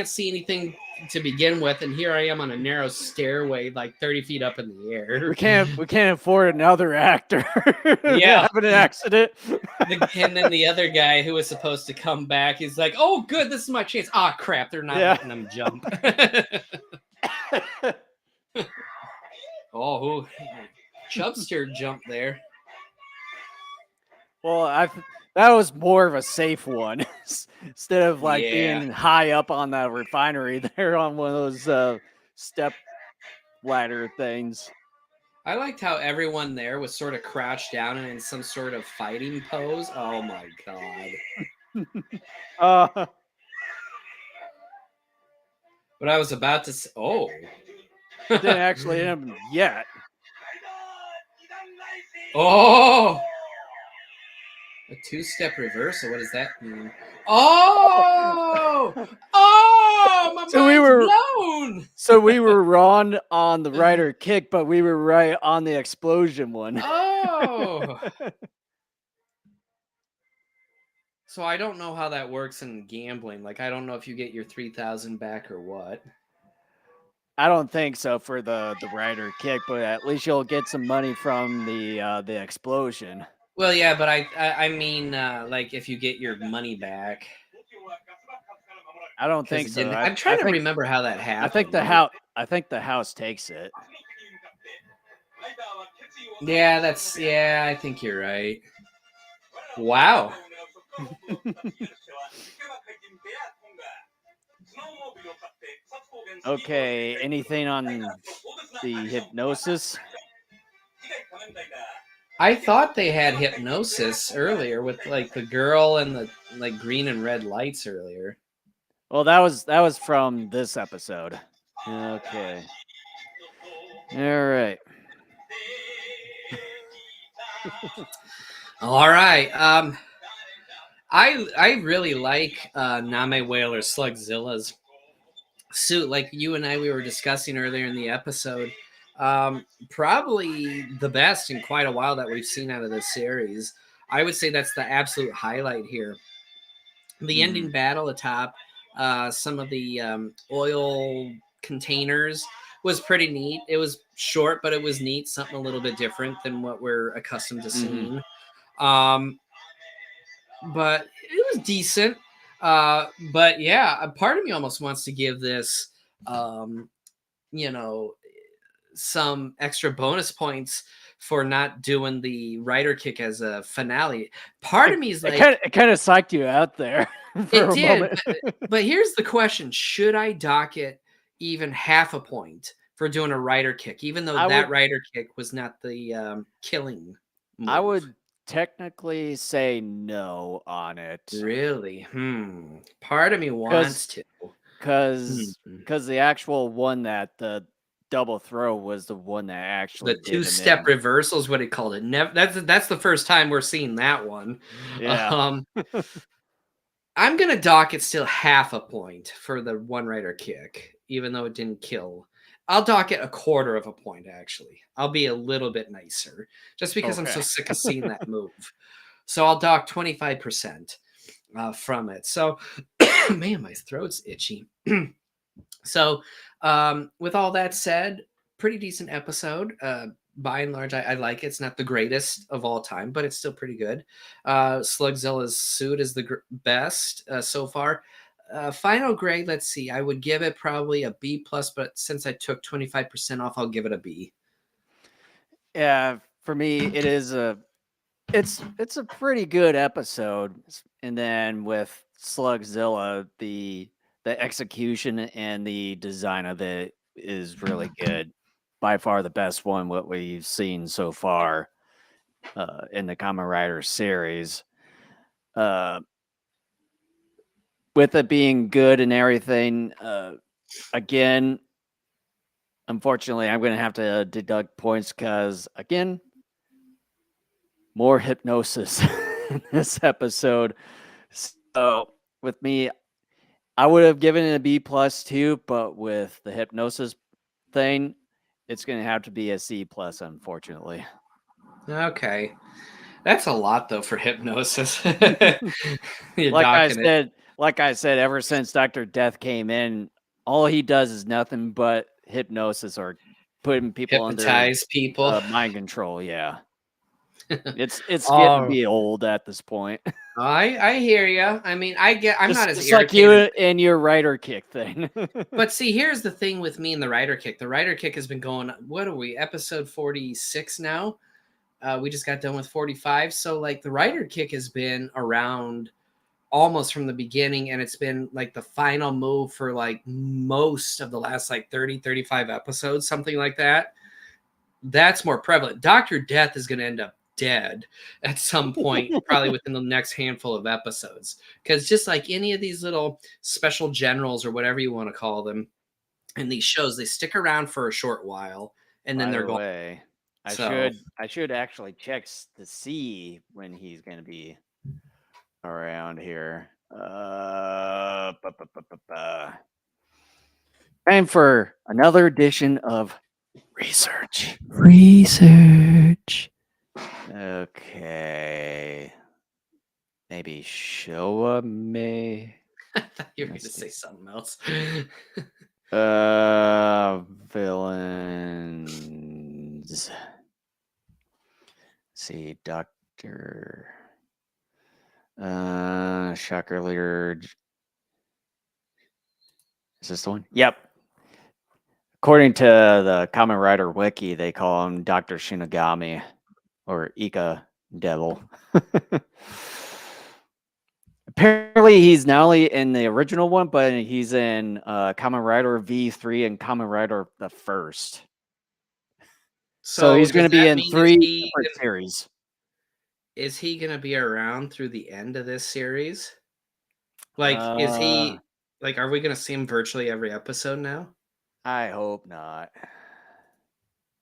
see anything to begin with, and here I am on a narrow stairway, like 30 feet up in the air. We can't afford another actor Yeah. having an accident. And then the other guy who was supposed to come back, he's like, "Oh, good, this is my chance." Ah, crap, they're not letting him jump. Oh, Chubster jumped there. Well, that was more of a safe one instead of like Yeah. being high up on the refinery. They're on one of those step ladder things. I liked how everyone there was sort of crouched down and in some sort of fighting pose. Oh my god. But I was about to say, oh. Didn't actually end yet. Oh! A two-step reversal. What does that mean? Oh! Oh! My So mind's blown! So we were wrong on the rider kick, but we were right on the explosion one. Oh! So I don't know how that works in gambling. Like, I don't know if you get your 3,000 back or what. I don't think so for the rider kick, but at least you'll get some money from the explosion. Well, yeah, but I mean, like, if you get your money back. I don't think so. I'm trying to remember how that happened. I think the house takes it. Yeah, I think you're right. Wow. Okay, anything on the hypnosis? I thought they had hypnosis earlier with like the girl and the like green and red lights earlier. Well, that was from this episode. Okay. All right. All right. I really like Name Whaler Slugzilla's suit. Like you and we were discussing earlier in the episode. Probably the best in quite a while that we've seen out of this series. I would say that's the absolute highlight here. The ending battle atop some of the oil containers was pretty neat. It was short, but it was neat. Something a little bit different than what we're accustomed to seeing. But it was decent. But yeah, a part of me almost wants to give this, some extra bonus points for not doing the rider kick as a finale. Part of me is like, it kind of psyched you out there. It did, but here's the question: should I dock it even half a point for doing a rider kick, even though rider kick was not the killing move? I would technically say no on it. Really? Part of me wants to. Because the actual one that the double throw was the one that actually the two-step reversal is what he called it. That's the first time we're seeing that one. Yeah. I'm gonna dock it still half a point for the one rider kick, even though it didn't kill. I'll dock it a quarter of a point, actually. I'll be a little bit nicer, just because I'm so sick of seeing that move. So I'll dock 25% from it. So, man, my throat's itchy. So, with all that said, pretty decent episode. By and large, I like it. It's not the greatest of all time, but it's still pretty good. Slugzilla's suit is the best so far. Final grade, let's see. I would give it probably a B+, but since I took 25% off, I'll give it a B. Yeah, for me, it's a pretty good episode. And then with Slugzilla, the execution and the design of it is really good. by far the best one what we've seen so far in the Kamen Rider series. With it being good and everything, again, unfortunately, I'm going to have to deduct points because, again, more hypnosis in this episode. So with me, I would have given it a B+ too, but with the hypnosis thing, it's going to have to be a C+, unfortunately. Okay. That's a lot though for hypnosis. You're Like docking it. I said, ever since Dr. Death came in, all he does is nothing but hypnosis or putting people under Hypnotize people. mind control. Yeah, it's getting to Oh, be old at this point. I hear you. I mean, I'm not as Just like you irritated. and your rider kick thing. But see, here's the thing with me and the Rider Kick. The Rider Kick has been going, what are we, episode 46 now? We just got done with 45. So, like, the Rider Kick has been around almost from the beginning, and it's been like the final move for like most of the last like 30-35 episodes, something like that. That's more prevalent. Dr. Death is going to end up dead at some point, probably within the next handful of episodes, because just like any of these little special generals or whatever you want to call them in these shows, they stick around for a short while and then By they're the gone. way, I So should actually check to see when he's going to be around here. Time for another edition of research. Okay. Maybe Showa May. I thought you were going Let's to say something else. Villains. See, Doctor. Shocker Leader. Is this the one? Yep. According to the Kamen Rider Wiki, they call him Dr. Shinigami or Ika Devil. Apparently, he's not only in the original one, but he's in Kamen Rider V3 and Kamen Rider the First. So he's going to be in 3 different series. Is he going to be around through the end of this series? Like, is he, like, are we going to see him virtually every episode now? I hope not.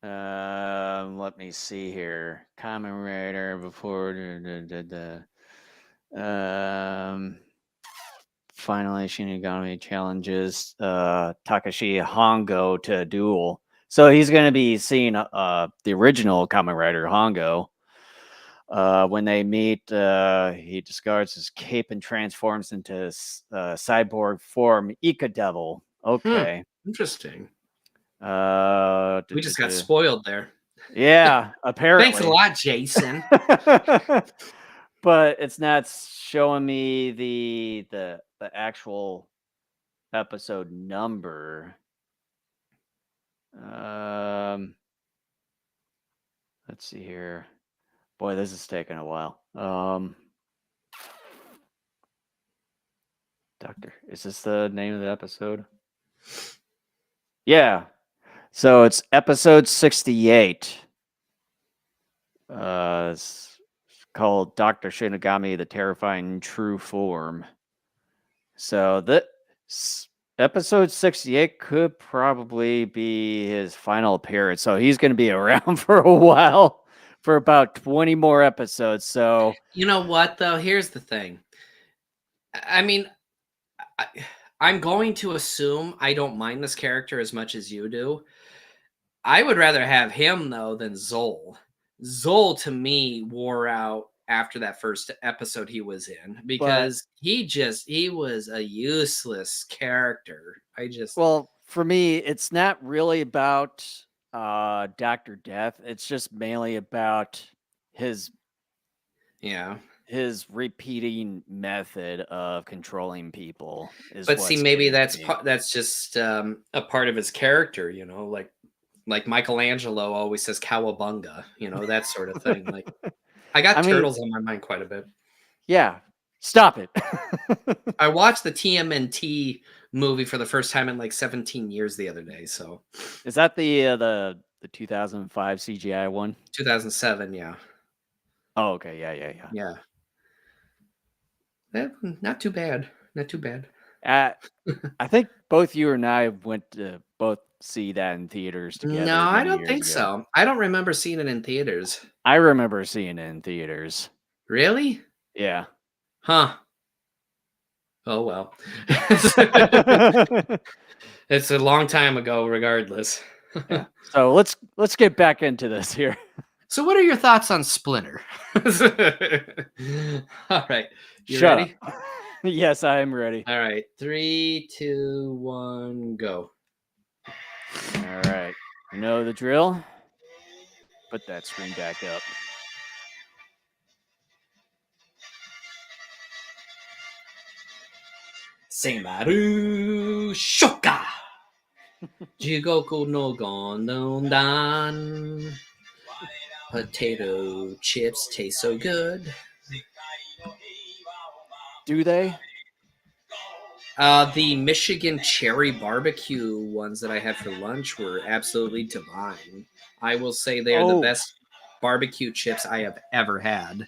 Let me see here. Kamen Rider before finally Shinigami challenges Takashi Hongo to a duel. So he's going to be seeing the original Kamen Rider Hongo. When they meet, he discards his cape and transforms into cyborg form, Ika Devil. Okay. Interesting. We just got spoiled there. Yeah, apparently. Thanks a lot, Jason. But it's not showing me the actual episode number. Let's see here. Boy, this is taking a while. Doctor, is this the name of the episode? Yeah. So it's episode 68. It's called Dr. Shinigami, the Terrifying True Form. So the episode 68 could probably be his final appearance. So he's going to be around for a while, for about 20 more episodes. So you know what, though? Here's the thing. I mean, I'm going to assume I don't mind this character as much as you do. I would rather have him, though, than Zol. Zol, to me, wore out after that first episode he was in, because he was a useless character. Well, for me, it's not really about Dr. Death. It's just mainly about his repeating method of controlling people. But see, maybe that's just a part of his character, you know, like Michelangelo always says "cowabunga," you know, that sort of thing. Like, I got turtles on my mind quite a bit. Yeah, stop it. I watched the TMNT movie for the first time in like 17 years the other day. So is that the the 2005 CGI one? 2007, yeah. Oh, okay. Yeah. Yeah. Not too bad. Not too bad. I think both you and I went to both see that in theaters No, together I many don't years think ago. so. I don't remember seeing it in theaters. I remember seeing it in theaters. Really? Yeah. Huh. Oh well. It's a long time ago, regardless. Yeah. So let's get back into this here. So, what are your thoughts on Splinter? All right, you Shut ready? up. Yes, I am ready. All right, 3, 2, 1, go. All right. You know the drill? Put that screen back up. Seimaru Shoka! Jigoku no Gondon. Potato chips taste so good. Do they? The Michigan cherry barbecue ones that I had for lunch were absolutely divine. I will say they're the best barbecue chips I have ever had.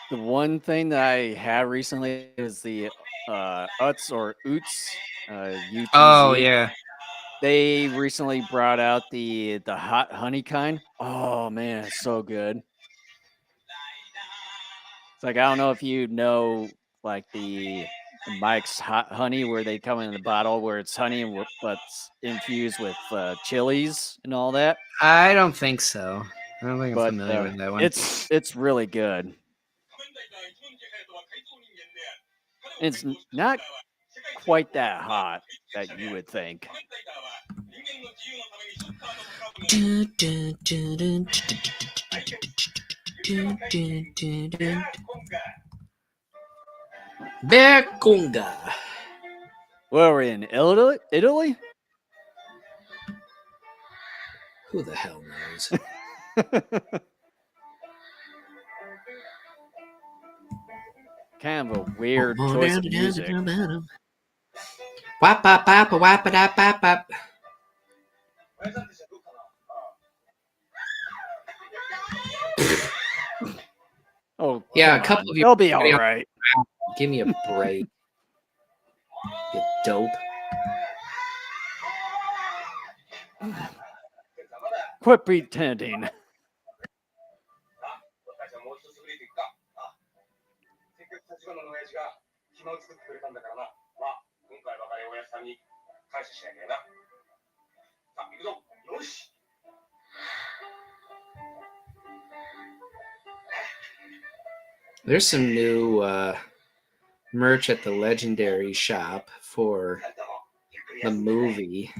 The one thing that I had recently is the Utz or Oots, UTZ. Oh yeah. They recently brought out the hot honey kind. Oh man, it's so good. It's like I don't know if you know like the Mike's hot honey where they come in the bottle where it's honey and but's infused with chilies and all that. I don't think so. I don't think I'm But familiar with that one. it's really good. It's not quite that hot that you would think. Bekunga. Where are we in Italy? Who the hell knows? Kind of a weird choice of music. Wap wap wap wap wap wap wap. Oh yeah, a come couple on. of you. They'll be all right. Give me a break, you dope. Quit pretending. There's some new merch at the Legendary shop for the movie.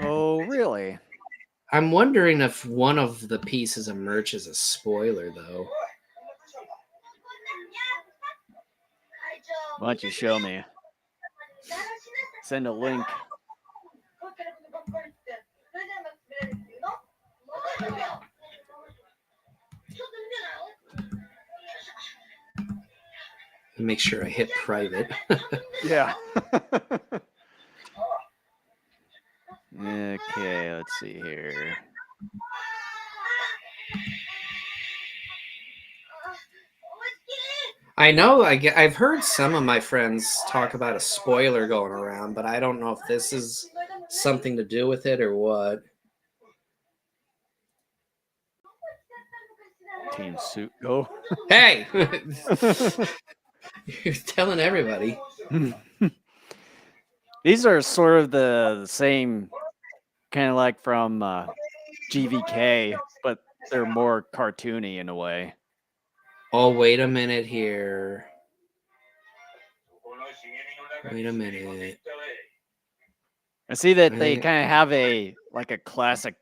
Oh, really? I'm wondering if one of the pieces of merch is a spoiler, though. Why don't you show me? Send a link. Make sure I hit private. Yeah. Okay, let's see here. I know I've heard some of my friends talk about a spoiler going around, but I don't know if this is something to do with it or what. Team Suit Go. Hey! You're telling everybody. These are sort of the same, kind of like from GVK, but they're more cartoony in a way. Oh, wait a minute here. Wait a minute. I see that they kind of have a classic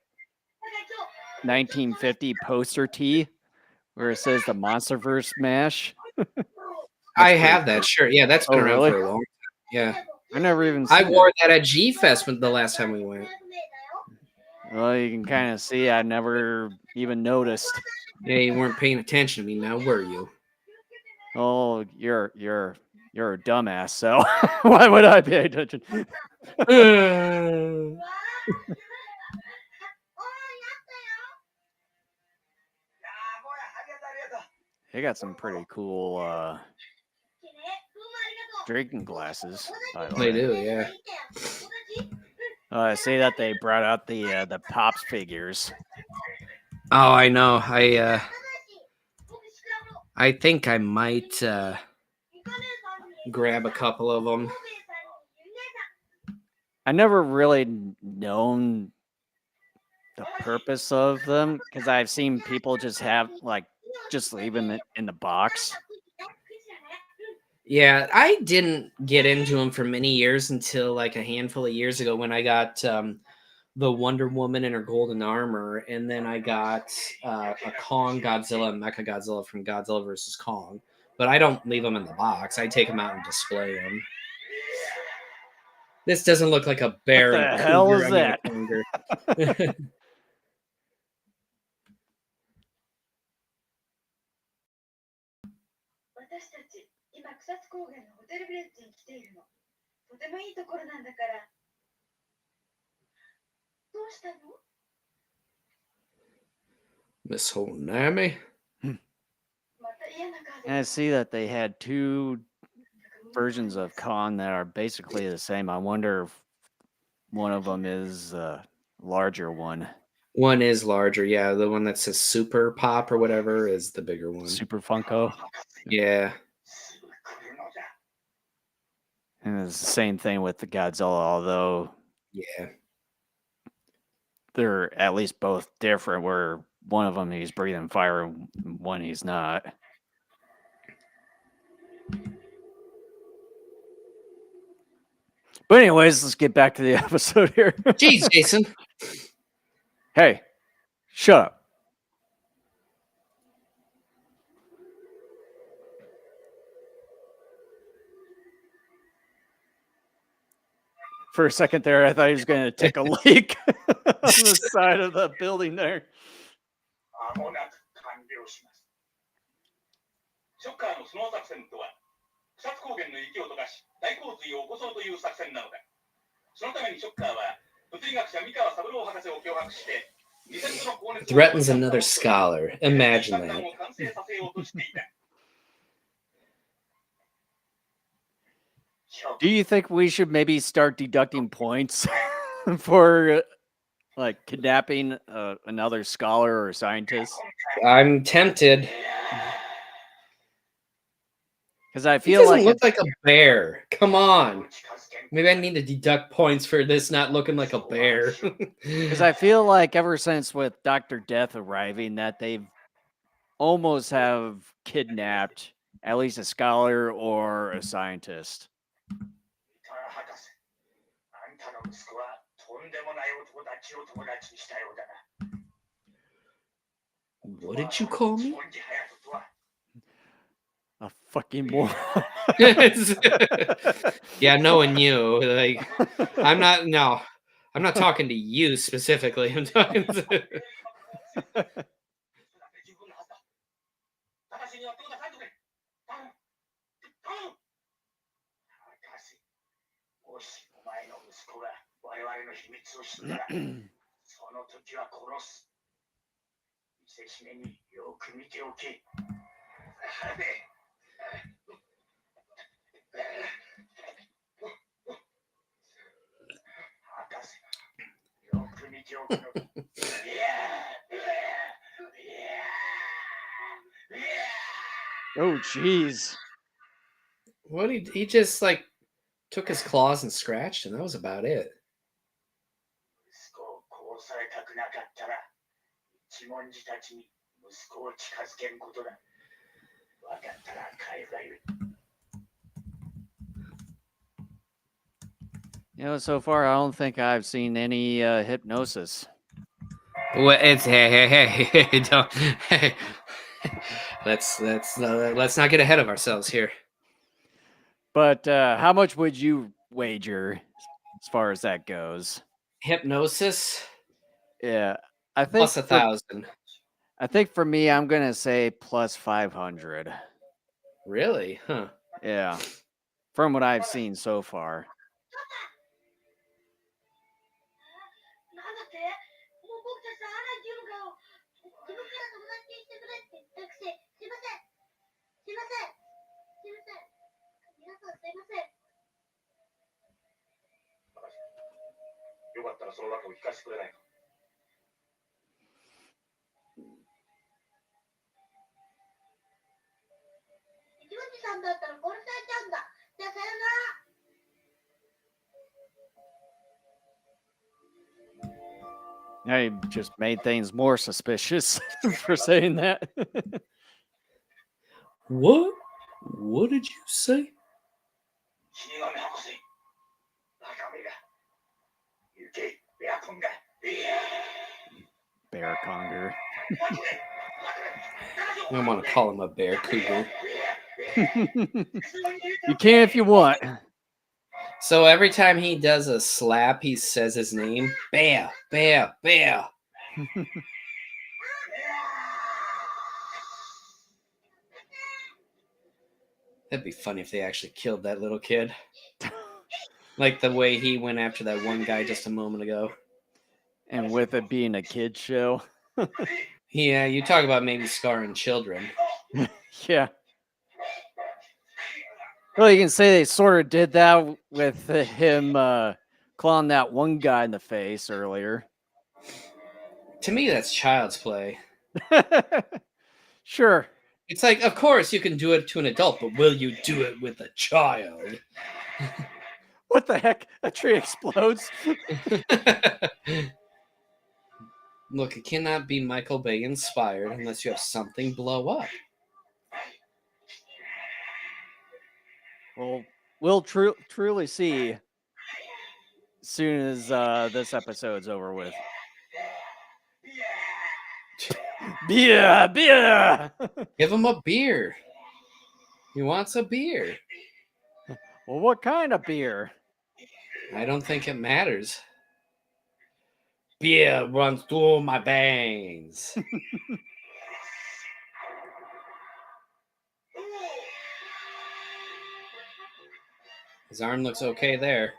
1950 poster tee where it says the Monsterverse Mash. I have that shirt. Yeah, that's been around really? for a long time. Yeah. I never even I seen wore it. that at G-Fest the last time we went. Well, you can kind of see I never even noticed. Yeah, you weren't paying attention to me now, were you? Oh, you're a dumbass, so why would I pay attention? They got some pretty cool drinking glasses, by the They way. do, yeah. I see that they brought out the Pops figures. Oh, I know. I think I might grab a couple of them. I never really known the purpose of them because I've seen people just leave them in the box. Yeah, I didn't get into them for many years until like a handful of years ago when I got the Wonder Woman in her golden armor, and then I got a Kong Godzilla and Mecha Godzilla from Godzilla vs. Kong. But I don't leave them in the box. I take them out and display them. This doesn't look like a bear What and the a hell cougar. is I mean, that? a conger. 私たち今草津高原のホテルビレッジに来ているの。とてもいいところなんだから。どうしたの？ Miss Honami. また嫌な風。 And I see that they had two versions of Kong that are basically the same. I wonder if one of them is a larger one. One is larger, yeah. The one that says Super Pop or whatever is the bigger one. Super Funko. Yeah. And it's the same thing with the Godzilla, although Yeah. they're at least both different, where one of them he's breathing fire and one he's not. But anyways, let's get back to the episode here. Jeez, Jason. Hey, shut up. For a second there, I thought he was going to take a leak on the side of the building there. 間もなく完了します。ショッカーのスノー作戦とは、草津高原の雪を溶かし、大洪水を起こそうという作戦なのだ。そのためにショッカーは、物理学者三川三郎博士を脅迫して、2000度の高熱を Threatens another scholar. Imagine that. を完成させようとしていた。 Do you think we should maybe start deducting points for like kidnapping another scholar or scientist? I'm tempted. Because I He feel doesn't like look like a bear. Come on. Maybe I need to deduct points for this not looking like a bear. because I feel like ever since with Dr. Death arriving that they've almost have kidnapped at least a scholar or a scientist. 博士、あんたの息子はとんでもない男たちを友達にしたようだな。 What did you call me? A fucking moron. Yeah, knowing you, like I'm not talking to you specifically. I'm talking to Oh, jeez. what he just like took his claws and scratched, and that was about it. You know, so far I don't think I've seen any hypnosis. Well, it's hey, don't hey. Let's not get ahead of ourselves here. But how much would you wager as far as that goes? Hypnosis Yeah, I think plus 1,000. I think for me, I'm gonna say plus 500. Really? Huh? Yeah, from what I've seen so far. なんだってもう僕たちと会わないっていうのかよ。自分から友達にしてくれって言ったくせすいませんよかったらその中を聞かせてくれないか。一文字さんだったら殺されちゃうんだ。じゃあさよなら。I just made things more suspicious for saying that. What? What did you say? 死神博士。中身が。行け、ベアコンが。Bear conger. I don't want to call him a bear cougar. You can if you want. So every time he does a slap, he says his name. Bear, bear, bear. That'd be funny if they actually killed that little kid. Like the way he went after that one guy just a moment ago. And with it being a kid show. Yeah, you talk about maybe scarring children. Yeah. Well, you can say they sort of did that with him clawing that one guy in the face earlier. To me, that's child's play. Sure. It's like, of course, you can do it to an adult, but will you do it with a child? What the heck? A tree explodes. Look, it cannot be Michael Bay inspired unless you have something blow up. Well, we'll truly see as soon as this episode's over with. Beer, beer. Give him a beer. He wants a beer. Well, what kind of beer? I don't think it matters. Beer runs through my veins. His arm looks okay there.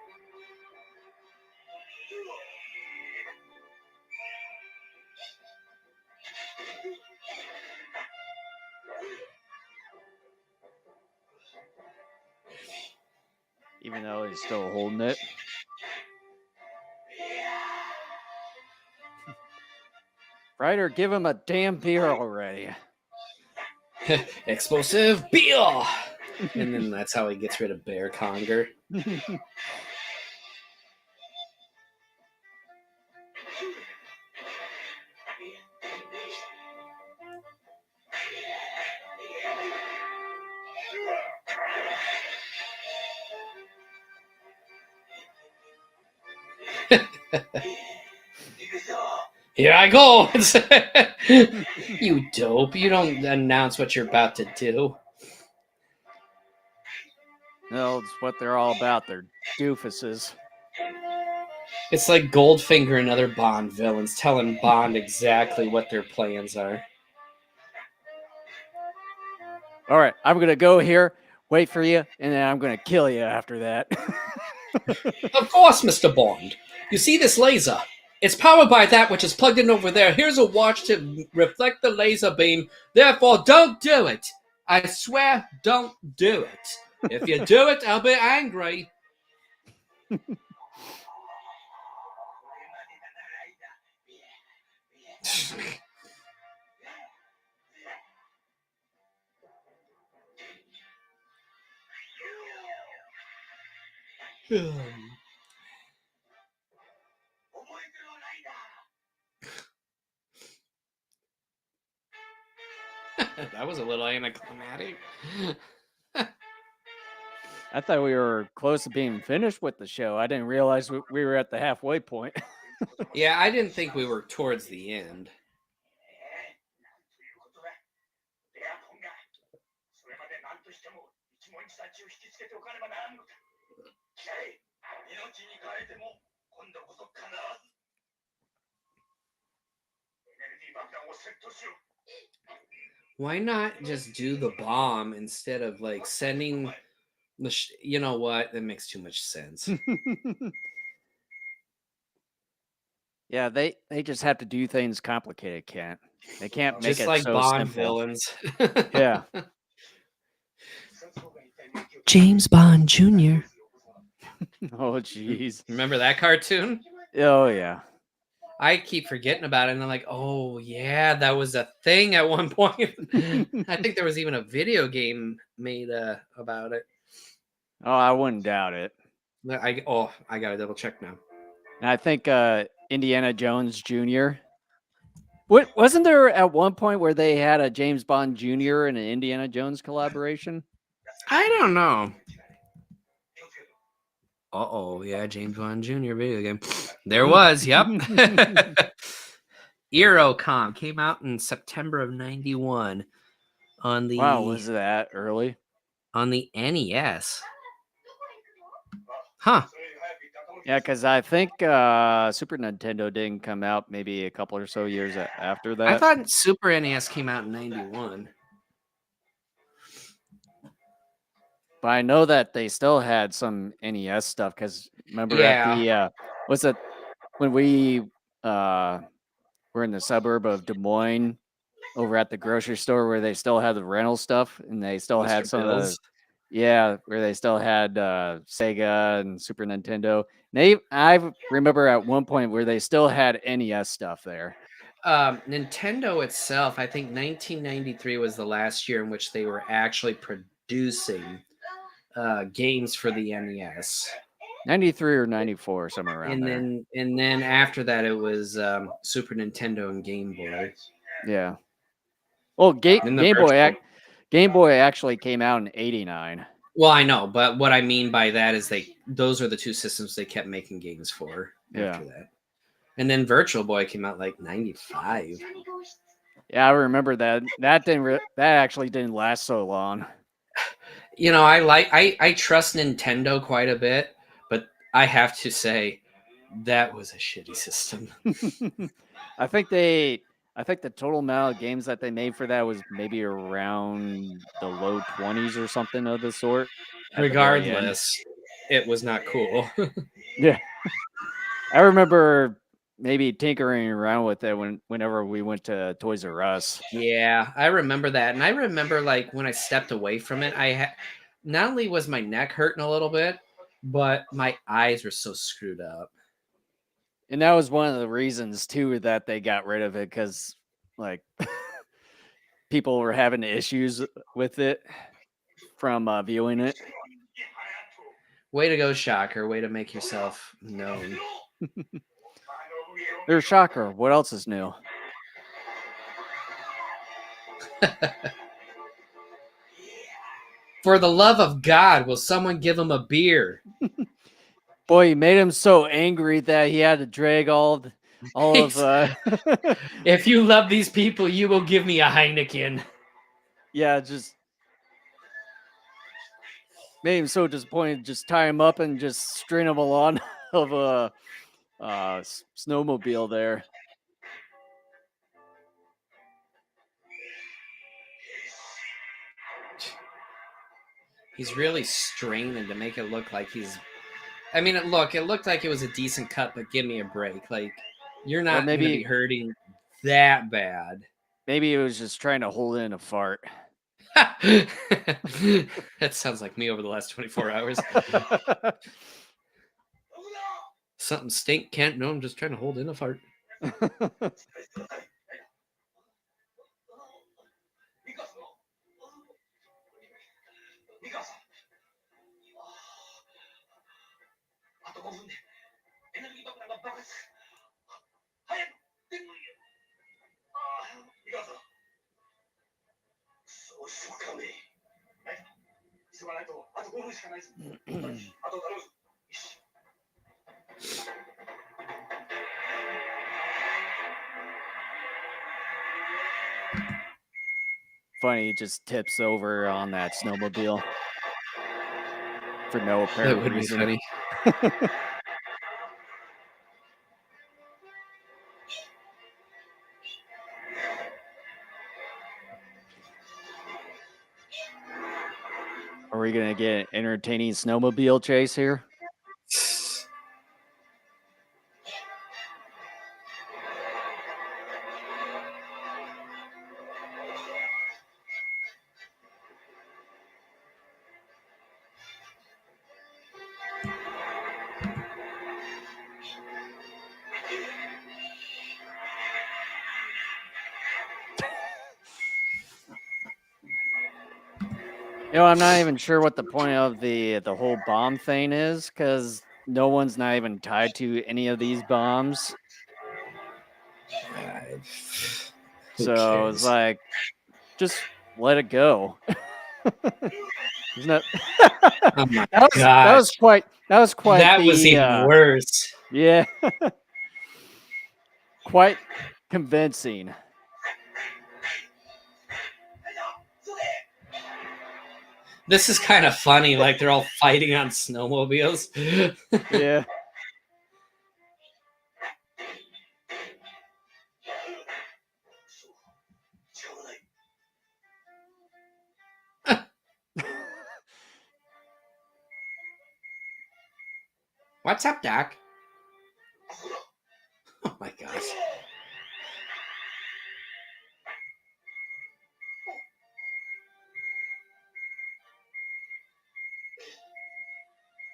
Even though he's still holding it. Ryder, give him a damn beer already. Explosive beer! And then that's how he gets rid of Bear Conger. Here I go! You dope. You don't announce what you're about to do. No, it's what they're all about. They're doofuses. It's like Goldfinger and other Bond villains telling Bond exactly what their plans are. All right, I'm going to go here, wait for you, and then I'm going to kill you after that. Of course, Mr. Bond. You see this laser? It's powered by that which is plugged in over there. Here's a watch to reflect the laser beam. Therefore, don't do it. I swear, don't do it. If you do it, I'll be angry. That was a little anticlimactic. I thought we were close to being finished with the show. I didn't realize we were at the halfway point. Yeah, I didn't think we were towards the end. Why not just do the bomb instead of like sending the you know what? That makes too much sense. Yeah, they just have to do things complicated, Kent. They can't make Just it like so Bond simple. villains. Yeah. James Bond Jr. Oh, jeez. Remember that cartoon? Oh yeah. I keep forgetting about it, and I'm like, oh yeah, that was a thing at one point. I think there was even a video game made about it. Oh, I wouldn't doubt it. I gotta double check now. And I think Indiana Jones Jr. What wasn't there at one point where they had a James Bond Jr. and an Indiana Jones collaboration? I don't know. Yeah, James Bond Jr. video game. There was, yep. Eurocom came out in September of '91 on the Wow, was that early? NES. Huh. Yeah, because I think Super Nintendo didn't come out maybe a couple or so years after that. I thought Super NES came out in '91. But I know that they still had some NES stuff because remember at the was it when we were in the suburb of Des Moines over at the grocery store where they still had the rental stuff and they still had Mr. some of Bills. where they still had Sega and Super Nintendo. I remember at one point where they still had NES stuff there. Nintendo itself, I think 1993 was the last year in which they were actually producing games for the NES. 93 or 94, somewhere around there. And then after that, it was Super Nintendo and Game Boy. Yeah. Well, Game Boy actually came out in '89. Well, I know, but what I mean by that is those are the two systems they kept making games for after that. And then Virtual Boy came out like '95. Yeah, I remember that. That actually didn't last so long. You know, I trust Nintendo quite a bit, but I have to say that was a shitty system. I think the total amount of games that they made for that was maybe around the low 20s or something of the sort. Regardless, it was not cool. Yeah. I remember maybe tinkering around with it whenever we went to Toys R Us. Yeah, I remember that. And I remember like when I stepped away from it, not only was my neck hurting a little bit, but my eyes were so screwed up. And that was one of the reasons too that they got rid of it, because like people were having issues with it from viewing it. Way to go, Shocker. Way to make yourself known. There's Shocker. What else is new? For the love of God, will someone give him a beer? Boy, he made him so angry that he had to drag all of. If you love these people, you will give me a Heineken. Yeah, just made him so disappointed. Just tie him up and just string him along of a snowmobile there. He's really straining to make it look like he's. I mean, it looked like it was a decent cut, but give me a break. Like, you're not going to be hurting that bad. Maybe he was just trying to hold in a fart. That sounds like me over the last 24 hours. Something stink, Kent. No, I'm just trying to hold in a fart. Funny, he just tips over on that snowmobile for no apparent reason. That would be funny. Are we gonna get an entertaining snowmobile chase here? I'm not even sure what the point of the whole bomb thing is, because no one's not even tied to any of these bombs. Who So it's cares? like, just let it go. Isn't that? Oh my that gosh. was quite That was the even worse. yeah, quite convincing. This is kind of funny. Like they're all fighting on snowmobiles. Yeah. What's up, Doc? Oh my gosh.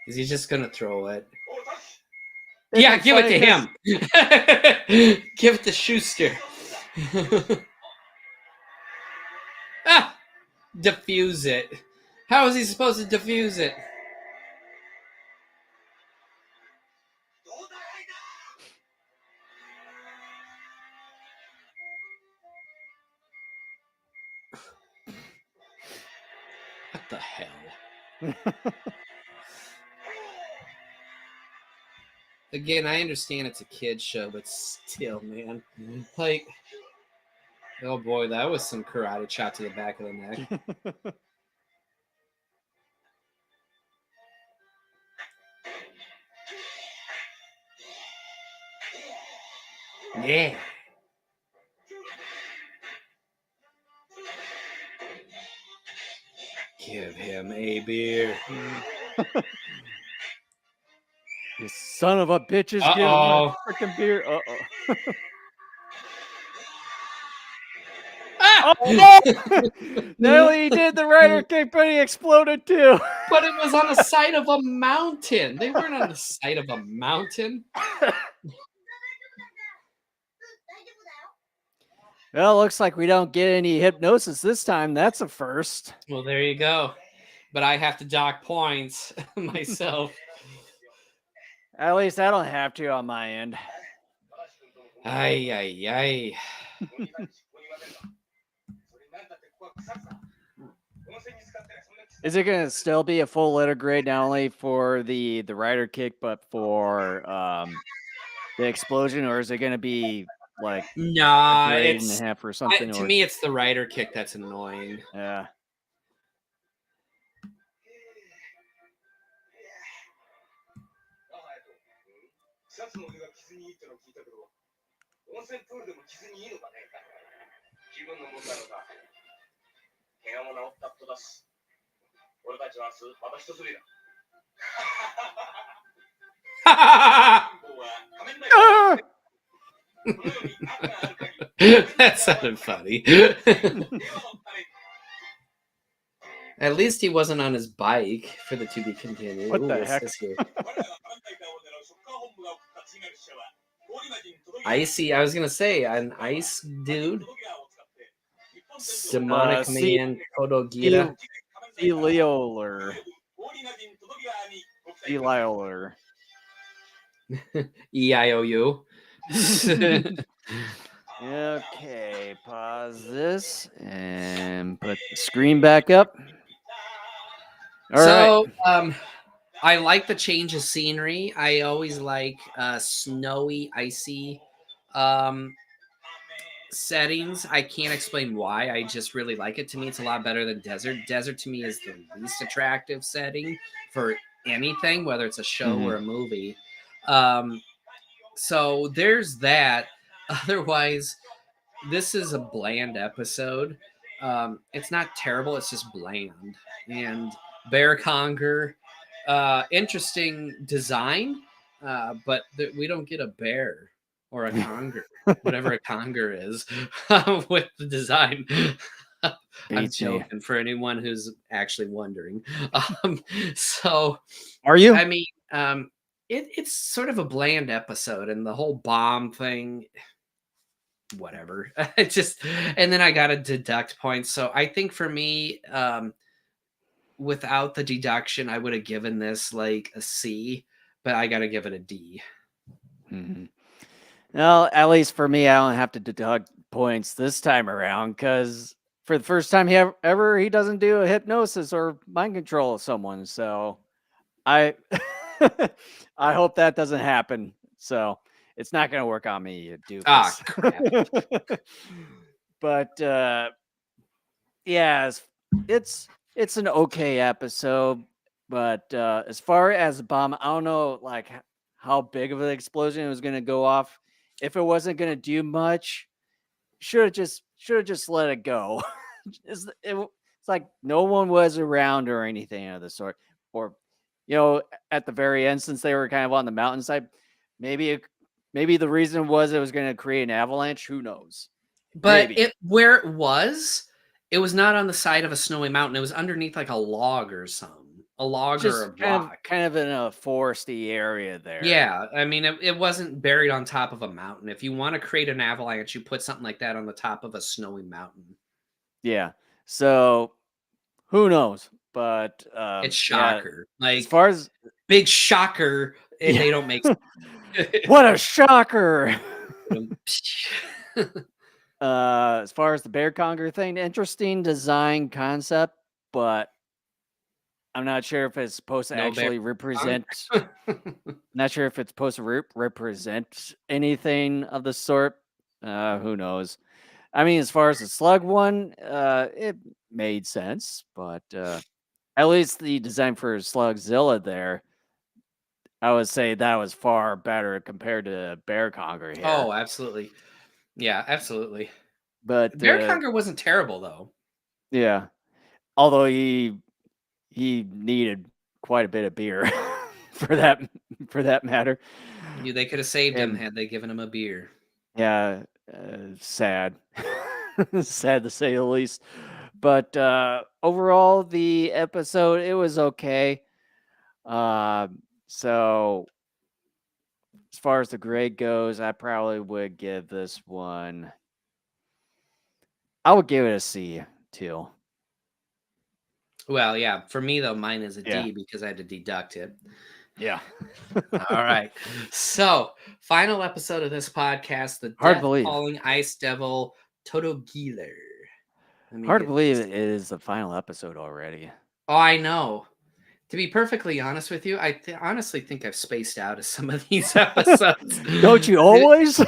Is he just gonna throw it? Yeah, give it to him. Give it to Schuster. Ah, diffuse it. How is he supposed to diffuse it? What the hell? Again, I understand it's a kid's show, but still, man. Like, oh boy, that was some karate chop to the back of the neck. Yeah. Give him a beer. You son of a bitches, give him a freaking beer. Ah! Oh, no, he did the rider kick, but he exploded too. But it was on the side of a mountain. They weren't on the side of a mountain. Well, looks like we don't get any hypnosis this time. That's a first. Well, there you go. But I have to dock points myself. At least I don't have to on my end. Ay, ay, ay. Is it going to still be a full letter grade, not only for the rider kick, but for the explosion, or is it going to be like Nah, a grade and it's a half or something? to me, it's the rider kick that's annoying. Yeah. That sounded funny. At least he wasn't on his bike for the to be continued. What Ooh, the what's heck? this here? Icy, I was gonna say an ice dude. Demonic man Kodogira. Elioler. EIOU. Okay, pause this and put the screen back up. All right. I like the change of scenery. I always like snowy, icy settings. I can't explain why. I just really like it. To me, it's a lot better than desert. Desert to me is the least attractive setting for anything, whether it's a show or a movie. So there's that. Otherwise, this is a bland episode. It's not terrible. It's just bland. And Bear Conger, interesting design, but we don't get a bear or a conger, whatever a conger is, with the design. I'm joking for anyone who's actually wondering. So, are you? I mean, it's sort of a bland episode, and the whole bomb thing, whatever. It just, and then I got to deduct points. So I think for me, without the deduction, I would have given this like a C, but I got to give it a D. Well, at least for me, I don't have to deduct points this time around because for the first time ever, he doesn't do a hypnosis or mind control of someone. So I I hope that doesn't happen. So it's not going to work on me, you doofus. Ah, crap. But yeah, it's an okay episode. But as far as the bomb, I don't know like how big of an explosion it was going to go off. If it wasn't going to do much, should have just let it go. It's like no one was around or anything of the sort. Or, at the very end, since they were kind of on the mountainside, maybe the reason was it was going to create an avalanche. Who knows? But Maybe. where it was not on the side of a snowy mountain. It was underneath like a log or something. A log or a Just block. kind of in a foresty area there. Yeah, I mean, it wasn't buried on top of a mountain. If you want to create an avalanche, you put something like that on the top of a snowy mountain. Yeah. So who knows? But It's shocker. As Like far as big shocker, and they don't make what a shocker. As far as the bear conger thing, interesting design concept, but I'm not sure if it's supposed to No bear actually represent. Not sure if it's supposed to represent anything of the sort. Who knows? I mean, as far as the slug one, it made sense, but at least the design for Slugzilla there, I would say that was far better compared to Bear Conger here. Oh, absolutely. Yeah, absolutely. But Bear Conger wasn't terrible though. Yeah, although he needed quite a bit of beer for that matter. They could have saved him had they given him a beer. Yeah, sad. Sad to say the least. But overall, the episode, it was okay. So as far as the grade goes, I probably would give this one, I would give it a C too. Well, yeah, for me though, mine is a Yeah. D because I had to deduct it. Yeah. All right. So, final episode of this podcast, the Hard to Death believe. Calling Ice Devil Totogiler. Hard to believe it is the final episode already. Oh, I know. To be perfectly honest with you, I honestly think I've spaced out of some of these episodes. Don't you always?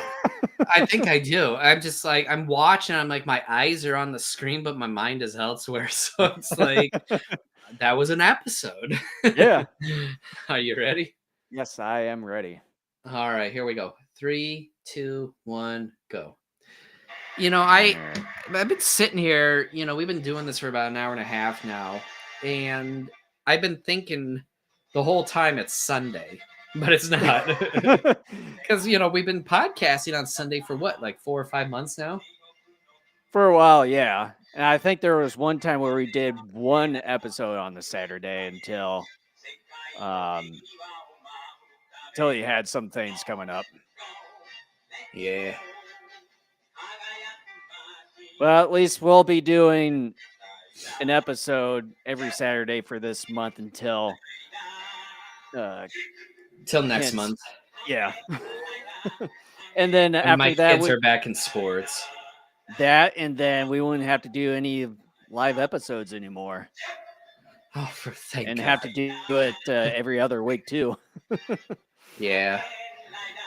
I think I do. I'm just like, I'm watching, I'm like, my eyes are on the screen, but my mind is elsewhere. So it's like, that was an episode. Yeah. Are you ready? Yes, I am ready. All right, here we go. 3, 2, 1, go. I've been sitting here, we've been doing this for about an hour and a half now, and I've been thinking the whole time it's Sunday, but it's not. Because, we've been podcasting on Sunday for what, like 4 or 5 months now? For a while, yeah. And I think there was one time where we did one episode on the Saturday until you had some things coming up. Yeah. Well, at least we'll be doing an episode every Saturday for this month until till next month. Yeah. And then and after my that, kids are back in sports. And then we wouldn't have to do any live episodes anymore. Oh, for thank and God. have to do it every other week too. Yeah,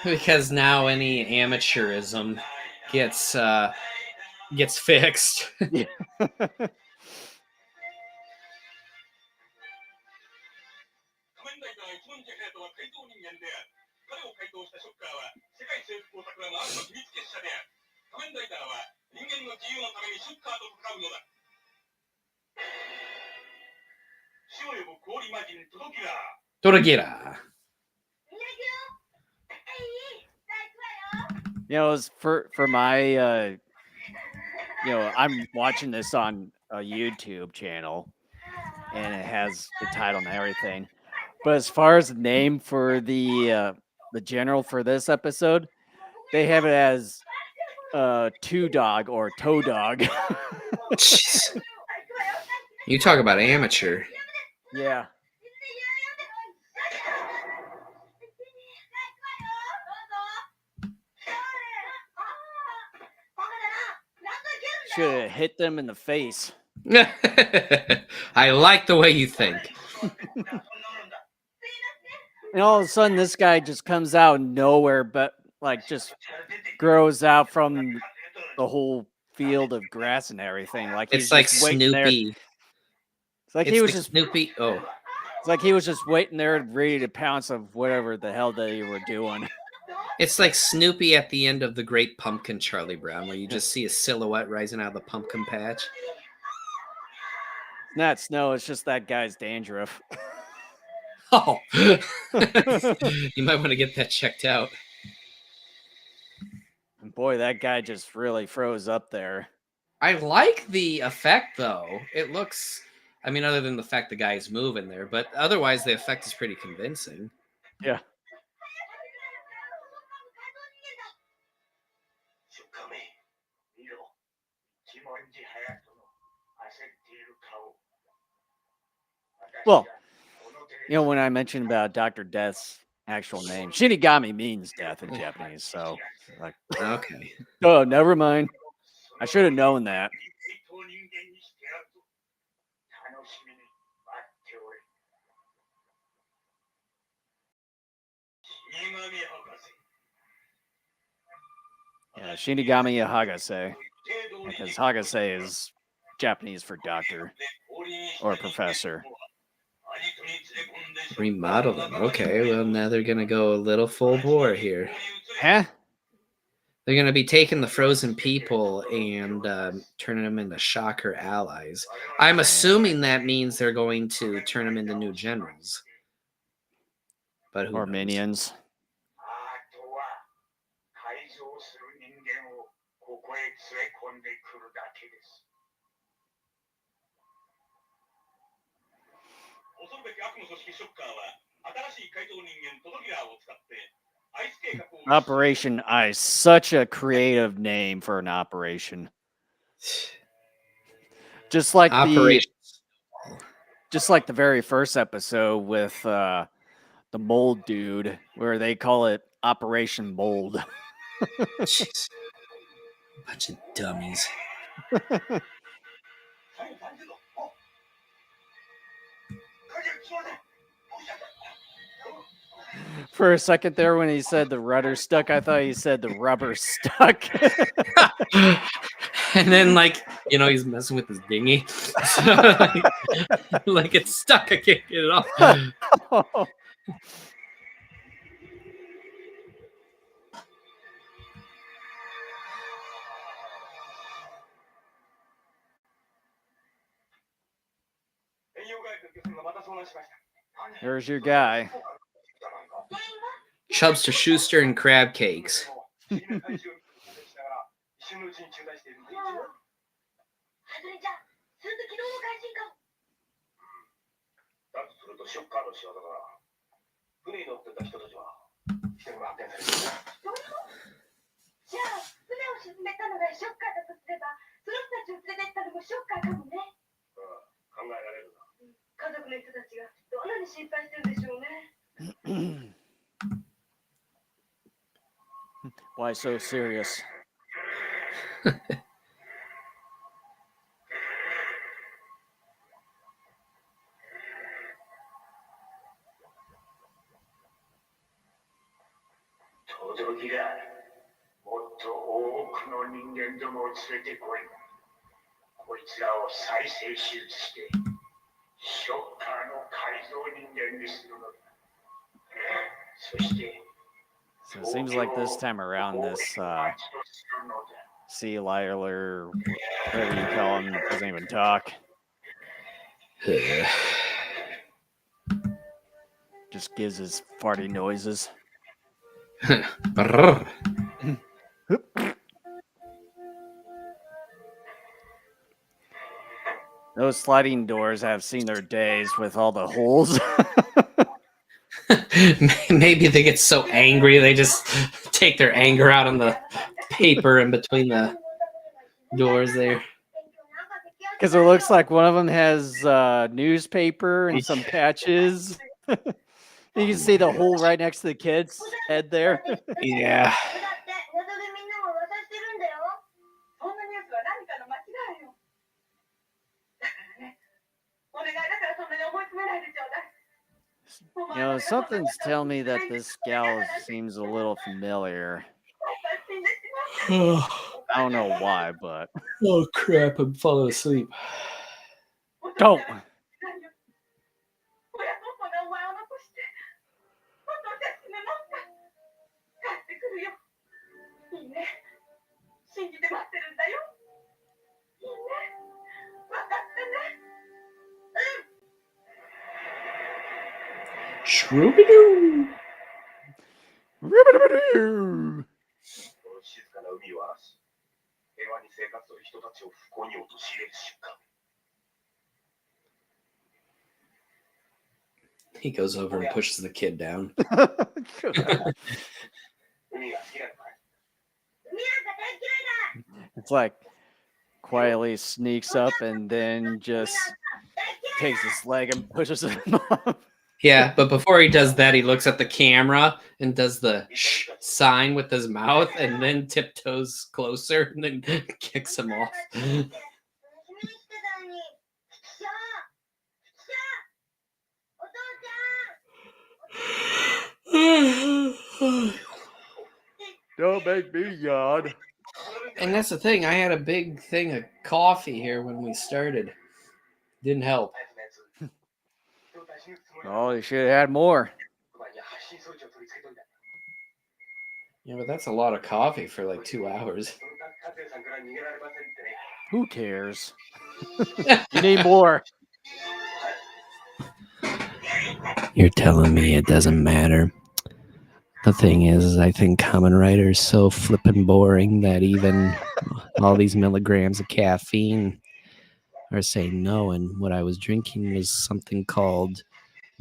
because now any amateurism gets fixed. Yeah. Totogira. It's for my I'm watching this on a YouTube channel and it has the title and everything. But as far as the name for the general for this episode, they have it as Two Dog or Toe Dog. You talk about amateur. Yeah. Should have hit them in the face. I like the way you think. And all of a sudden, this guy just comes out of nowhere, but like just grows out from the whole field of grass and everything. Like he's It's like just waiting there. Snoopy. It's like It's he was like just. Snoopy. Oh, It's like he was just waiting there, ready to pounce of whatever the hell they were doing. it's like Snoopy at the end of The Great Pumpkin, Charlie Brown, where you just see a silhouette rising out of the pumpkin patch. It's not snow. It's just that guy's dandruff. Oh, you might want to get that checked out. And boy, that guy just really froze up there. I like the effect, though. It looks, I mean, other than the fact the guy's moving there, but otherwise the effect is pretty convincing. Yeah. 出荷名見ろ一文字隼人の焦っている顔 Well, you know, when I mentioned about Dr. Death's actual name, Shinigami means death in Japanese. So, like, Okay. oh, never mind. I should have known that. 人間にしてやると楽しみに待っておれ死神博士 Yeah, Shinigami Hagase. Because Hagase is Japanese for doctor or professor. Remodel them. Okay, well, now they're going to go a little full bore here. Huh? They're going to be taking the frozen people and turning them into shocker allies. I'm assuming that means they're going to turn them into new generals. But who Or knows? minions. あとは改造する人間をここへ連れ込んでくるだけです恐るべき悪の組織ショッカーは新しい改造人間トドギラーを使ってアイス計画を Operation Ice. Such a creative name for an operation. Just like Operation. just like the very first episode with the mold dude, where they call it Operation Mold. Jeez. Bunch of dummies. For a second there, when he said the rudder stuck, I thought he said the rubber stuck. And then, like, you know, he's messing with his dinghy. So, like, it's stuck. I can't get it off. 遠洋外国漁船がまた遭難しました There's your guy. Chubster, Schuster, and Crab Cakes. 不思議な怪獣を見しながら一瞬のうちに中断しているんですよはずれちゃん、すると昨日の怪人かも。だとするとショッカーの仕業だな船に乗ってた人たちは一人も発見されていないじゃあ、船を沈めたのがショッカーだとすれば、その人たちを連れてったのもショッカーかもね。考えられるな家族の人たちがどんなに心配してるでしょうね。 Why so serious? 轟だもっと多くの人間どもを連れてこいこいつらを再生手術してショッカーの改造人間にするのだそして So it seems like this time around, this sea liar, whatever you call him, doesn't even talk. Just gives his farty noises. Brrr. Those sliding doors have seen their days with all the holes. Maybe they get so angry they just take their anger out on the paper in between the doors there. Because it looks like one of them has newspaper and some patches. You can see the hole right next to the kid's head there. Yeah. だってネットでみんなも渡してるんだよ。そんなニュースは何かの間違いよ。だからね、お願いだからそんなに思い詰めないでちょうだい。 You know, something's telling me that this gal seems a little familiar. I don't know why, but Oh crap! I'm falling asleep. don't. 親孝行でお前を残して本当じゃ死ぬのか。帰ってくるよ。いいね。信じて待ってるんだよ。いいね。分かってね。Shroobidoo. 静かな海を荒らし、平和に生活する人たちを不幸に陥れる瞬間。 He goes over and pushes the kid down. 海が好きなのかい？ It's like quietly sneaks up and then just takes his leg and pushes him off. Yeah, but before he does that, he looks at the camera and does the shh sign with his mouth and then tiptoes closer and then kicks him off. Don't make me yawn. And that's the thing. I had a big thing of coffee here when we started. Didn't help. Oh, you should have had more. Yeah, but that's a lot of coffee for like 2 hours. Who cares? You need more. You're telling me it doesn't matter. The thing is, I think Kamen Rider is so flippin' boring that even all these milligrams of caffeine are saying no. And what I was drinking was something called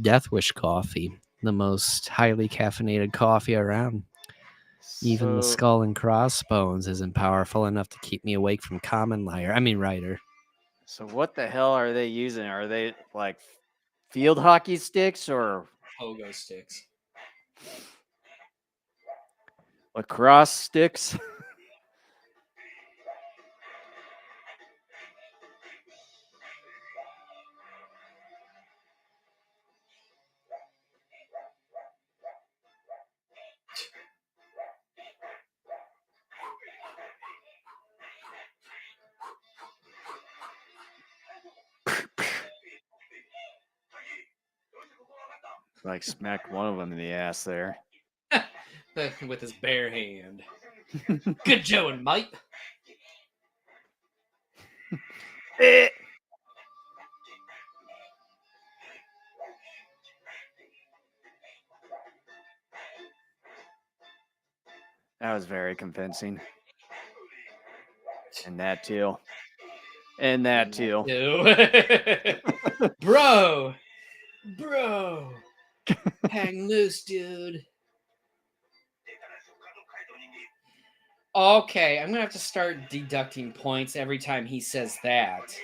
Death Wish coffee, the most highly caffeinated coffee around. Even the skull and crossbones isn't powerful enough to keep me awake from Rider. So what the hell are they using? Are they like field hockey sticks or Pogo sticks. lacrosse sticks? Like smacked one of them in the ass there. With his bare hand. Good Joeing, mate. That was very convincing. And that too. And that too. Bro. Hang loose, dude. Okay, I'm gonna have to start deducting points every time he says that.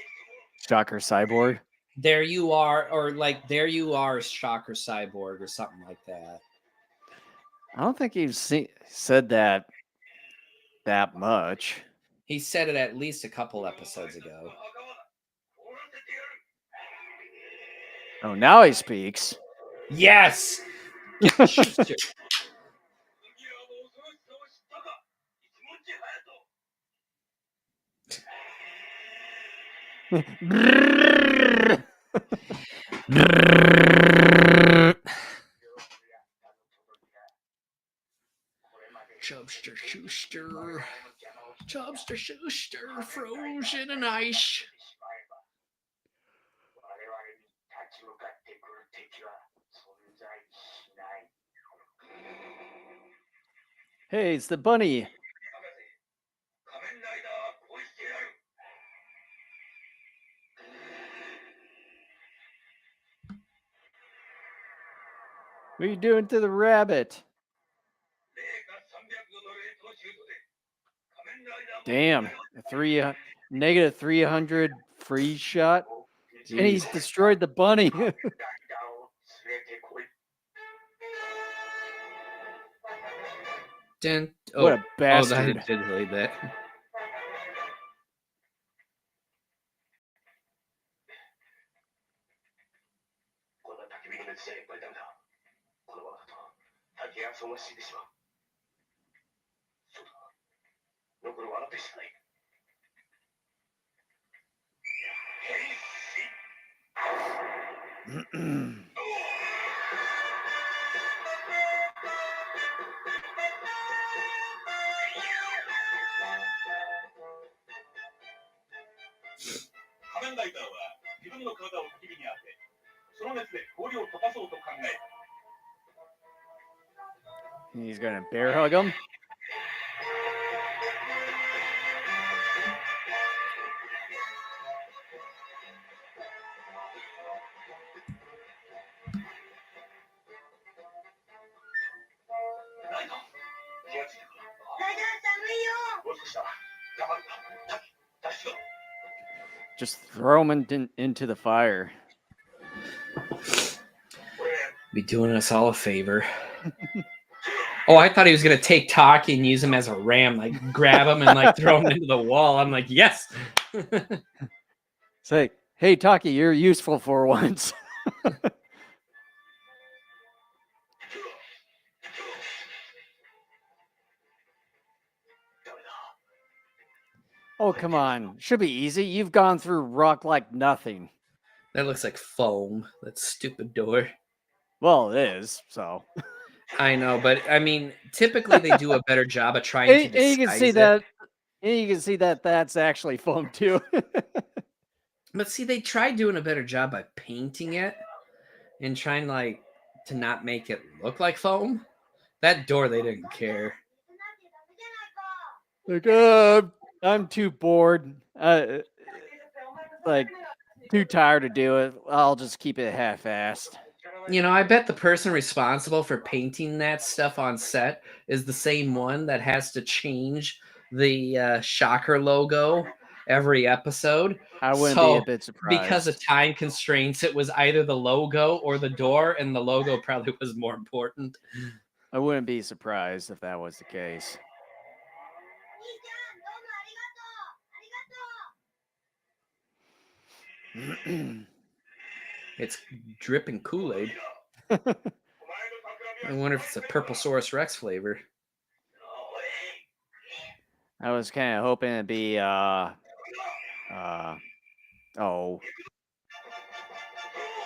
Shocker Cyborg. There you are, or like there you are, Shocker Cyborg, or something like that. I don't think he's said that much. He said it at least a couple episodes ago. Oh, now he speaks. Yes. Chubster Schuster. Chubster Schuster, frozen and ice. Hey, it's the bunny. What are you doing to the rabbit? Damn, negative 300 freeze shot, and Jeez. he's destroyed the bunny. ライダーを連れてこい。 Dun- What oh, a oh, bastard. I did delete that. こんな焚き火の熱じゃやっぱりダメだ。このままだと竹が損が死んでしまう。そうだ。残るはあなたしかない。変身。 仮面ライダーは自分の体を焚き火に当て、その熱で氷を溶かそうと考える。 He's gonna bear hug him. ライダー、気がついたか。ライダー寒いよ。もう少しだ。頑張るんだ。脱出だ。 Just throw him into the fire. Be doing us all a favor. Oh, I thought he was gonna take Taki and use him as a ram, like grab him and like throw him into the wall. I'm like, yes. Say, hey, Taki, you're useful for once. Oh, come on. Should be easy. You've gone through rock like nothing. That looks like foam. That stupid door. Well, it is, so. I know, but I mean, typically they do a better job of trying And, to and you can disguise see it. that. And you can see that that's actually foam too. But see, they tried doing a better job by painting it and trying like to not make it look like foam. That door, they didn't care. Like, I'm too bored. Like, too tired to do it. I'll just keep it half-assed. You know, I bet the person responsible for painting that stuff on set is the same one that has to change the Shocker logo every episode. I wouldn't be a bit surprised. Because of time constraints, it was either the logo or the door, and the logo probably was more important. I wouldn't be surprised if that was the case. It's dripping Kool-Aid. I wonder if it's a Purple Saurus Rex flavor. I was kind of hoping it'd be the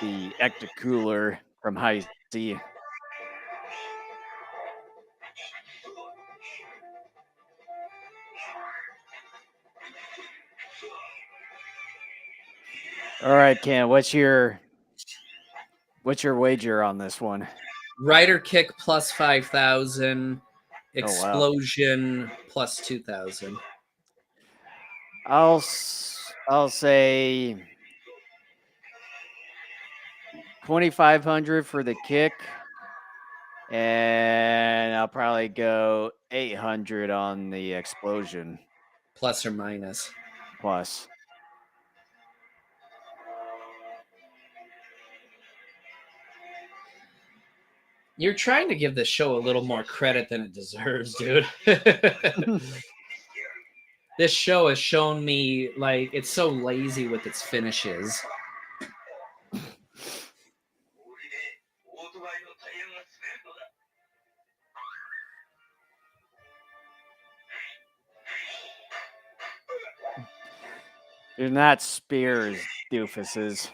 Ecto Cooler from High C. All right, Ken, what's your wager on this one? Rider kick plus 5,000. Explosion wow. plus 2,000. I'll say 2,500 for the kick, and I'll probably go 800 on the explosion. Plus or minus. Plus. You're trying to give this show a little more credit than it deserves, dude. This show has shown me, like, it's so lazy with its finishes. They're not spears, doofuses.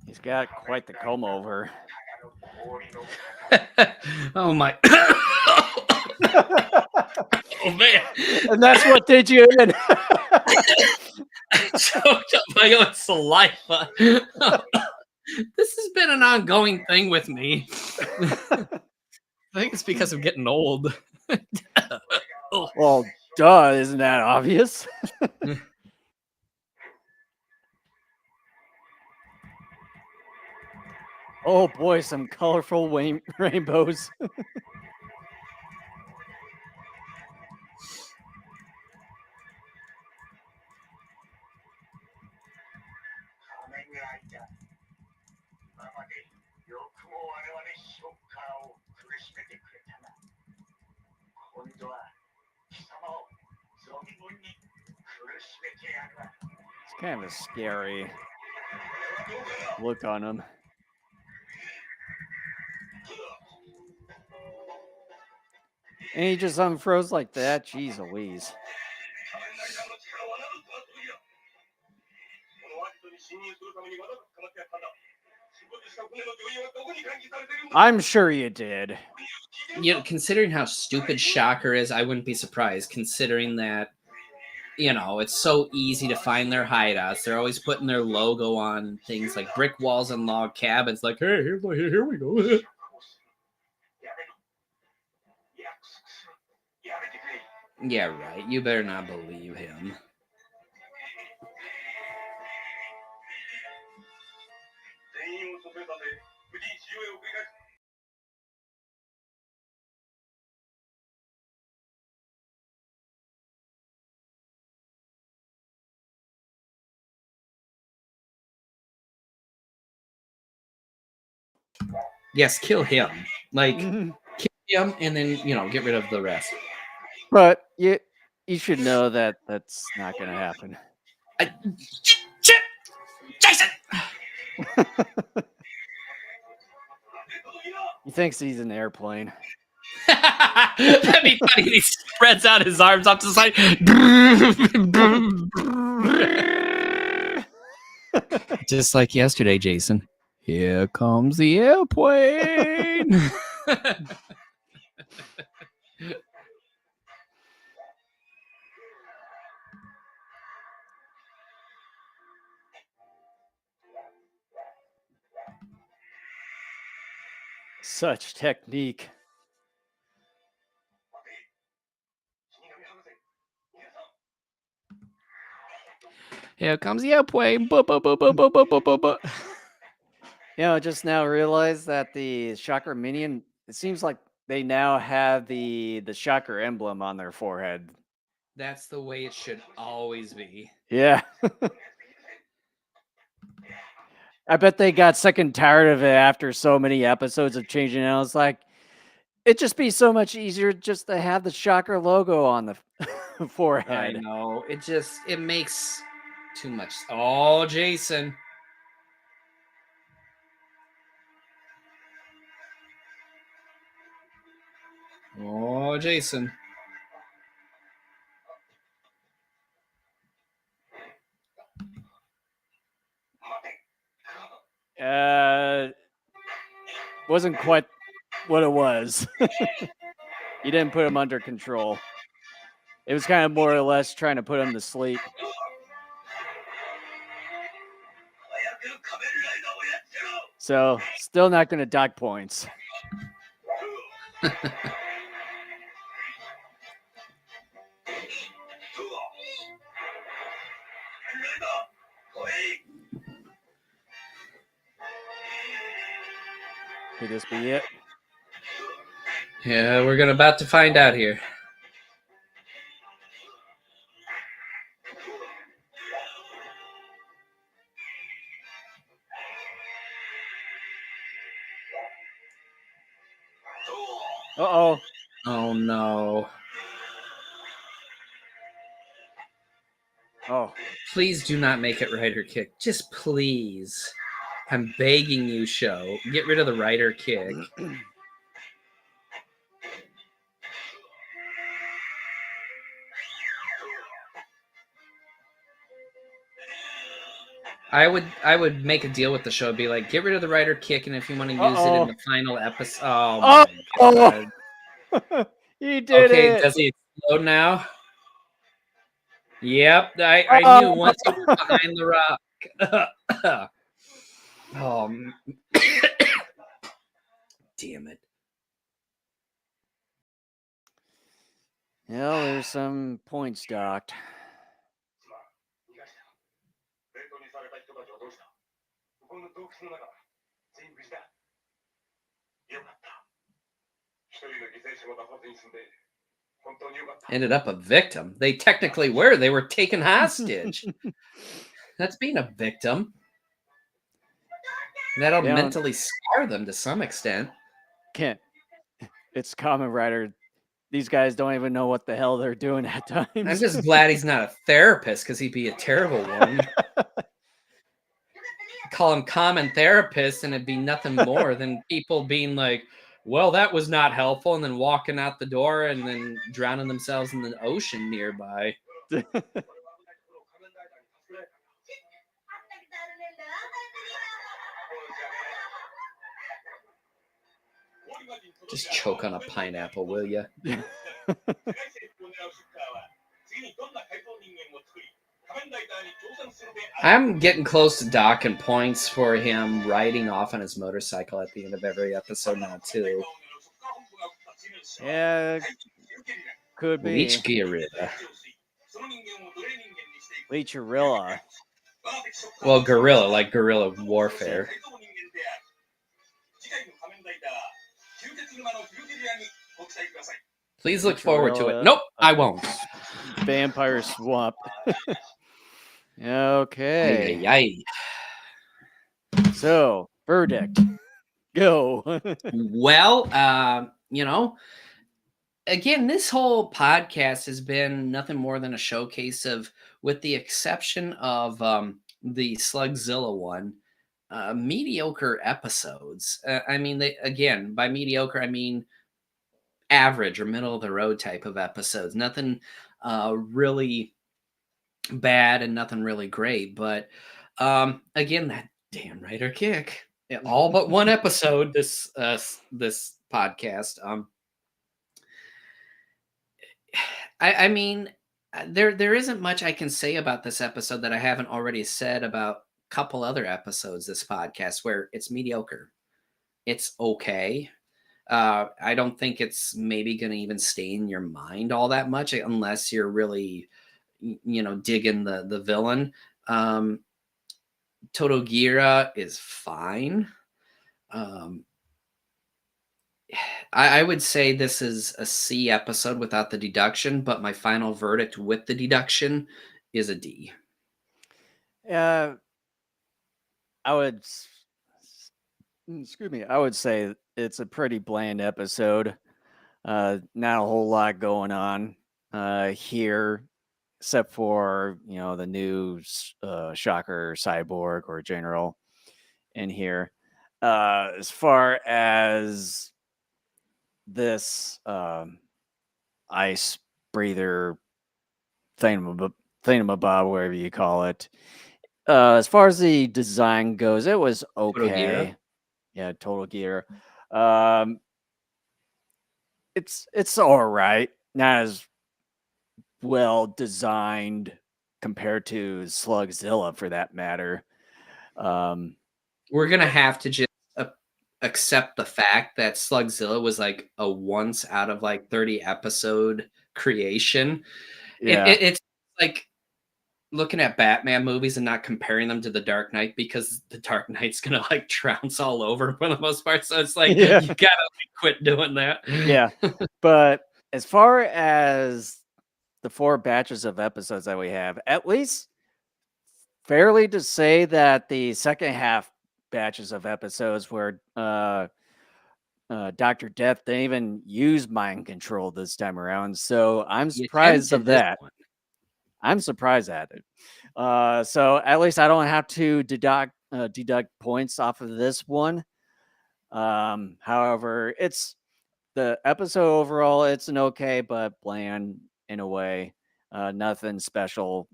He's got quite the comb over. Oh my. Oh man, And that's what did you in. choked up my own saliva. This has been an ongoing thing with me. I think it's because I'm getting old. Oh. Well, duh, isn't that obvious? Oh boy, some colorful rainbows. It's kind of a scary look on him. And he just unfroze like that. Jeez Louise. I'm sure you did. You know, considering how stupid Shocker is, I wouldn't be surprised, considering that, you know, it's so easy to find their hideouts. They're always putting their logo on things like brick walls and log cabins, like, hey, here we go. Yeah, right. You better not believe him. Yes, kill him. Like, kill him and then, you know, get rid of the rest. But you should know that that's not going to happen. Chip! Jason! He thinks he's an airplane. That'd be funny. He spreads out his arms off to the side. Just like yesterday, Jason. Here comes the airplane. Such technique. Here comes the airplane. You know, just now realized that the Shocker Minion, it seems like they now have the Shocker emblem on their forehead. That's the way it should always be. Yeah. I bet they got sick and tired of it after so many episodes of changing it. I was like, it'd just be so much easier just to have the Shocker logo on the forehead. I know. It makes too much. Oh, Jason. Oh, Jason. Wasn't quite what it was. You didn't put him under control. It was kind of more or less trying to put him to sleep. So, still not going to dock points. Could this be it? Yeah, we're about to find out here. Uh-oh. Oh, no. Oh. Please do not make it rider kick. Just please. I'm begging you, show. Get rid of the rider kick. I would make a deal with the show. Be like, get rid of the rider kick, and if you want to use it in the final episode, Oh. He did Okay, it. does he explode now? Yep, I knew once he was behind the rock. Oh, damn it. Well, there's some points docked. 逃がした。冷凍にされた人たちはどうした？ここの洞窟の中、全員無事だ。よかった。一人の犠牲者も出さずに済んで、本当によかった。 Ended up a victim. They technically were. They were taken hostage. That's being a victim. That'll Yeah. mentally scar them to some extent. Can't. It's Kamen Rider. These guys don't even know what the hell they're doing at times. I'm just glad he's not a therapist because he'd be a terrible one. Call him common therapist and it'd be nothing more than people being like, well, that was not helpful, and then walking out the door and then drowning themselves in the ocean nearby. Just choke on a pineapple, will you? I'm getting close to docking points for him riding off on his motorcycle at the end of every episode now, too. Yeah, could be. Leech Gorilla. Leechorilla. Well, gorilla, like guerrilla warfare. Please look forward to it. Nope, I won't. Vampire Swamp. Okay. Ay, ay, ay. So, verdict. Go. Well, again, this whole podcast has been nothing more than a showcase of, with the exception of the Slugzilla one, mediocre episodes. I mean, by mediocre, I mean average or middle of the road type of episodes. Nothing really bad and nothing really great. But again, that damn writer kick. All but one episode this podcast. I mean, there isn't much I can say about this episode that I haven't already said about a couple other episodes this podcast, where it's mediocre. It's okay. I don't think it's maybe going to even stay in your mind all that much unless you're really, digging the villain. Totogira is fine. I would say this is a C episode without the deduction, but my final verdict with the deduction is a D. I would, excuse me, I would say it's a pretty bland episode. Not a whole lot going on here, except for, the new Shocker Cyborg or General in here. As far as this ice breather thingamabob, whatever you call it. As far as the design goes, it was okay. Yeah, Total Gear. It's all right. Not as well designed compared to Slugzilla, for that matter. We're gonna have to just accept the fact that Slugzilla was like a once out of like 30 episode creation. Yeah. It's like looking at Batman movies and not comparing them to the Dark Knight, because the Dark Knight's gonna like trounce all over for the most part. So it's like, Yeah. you gotta like, quit doing that. Yeah. But as far as the 4 batches of episodes that we have, at least fairly to say that the second half batches of episodes where Dr. Death didn't even use mind control this time around. So I'm surprised of that. I'm surprised at it. So at least I don't have to deduct points off of this one. However, it's the episode overall, it's an okay but bland in a way. Nothing special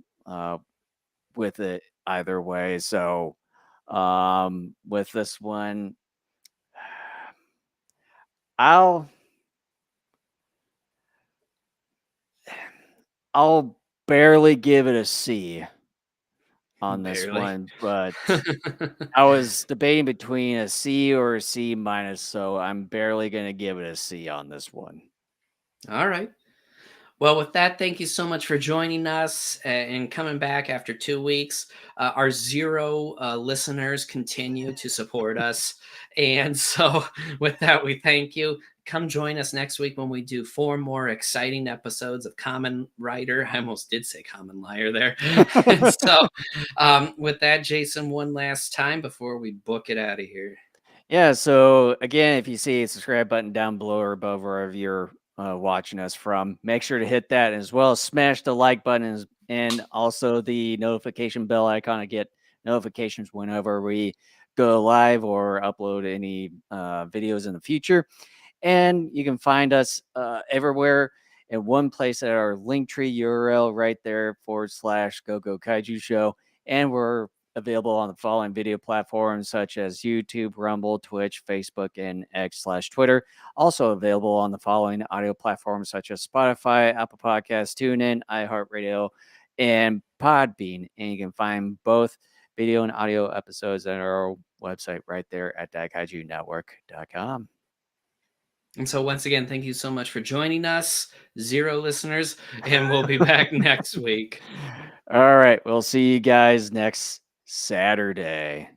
with it either way. So with this one, I'll I'll barely give it a C on this Barely. one, but I was debating between a C or a C minus, so I'm barely going to give it a C on this one. All right. Well, with that, thank you so much for joining us and coming back after 2 weeks. Our 0 listeners continue to support us. And so, with that, we thank you. Come join us next week when we do 4 more exciting episodes of Kamen Rider. I almost did say Kamen Liar there. And so, with that, Jason, one last time before we book it out of here. Yeah, so again, if you see a subscribe button down below or above wherever you're watching us from, make sure to hit that, as well as smash the like button and also the notification bell icon to get notifications whenever we go live or upload any videos in the future. And you can find us everywhere in one place at our Linktree URL right there / Go Kaiju Show. And we're available on the following video platforms such as YouTube, Rumble, Twitch, Facebook, and X/Twitter. Also available on the following audio platforms such as Spotify, Apple Podcasts, TuneIn, iHeartRadio, and Podbean. And you can find both video and audio episodes at our website right there at DaikajuNetwork.com. And so, once again, thank you so much for joining us, 0 listeners, and we'll be back next week. All right. We'll see you guys next Saturday.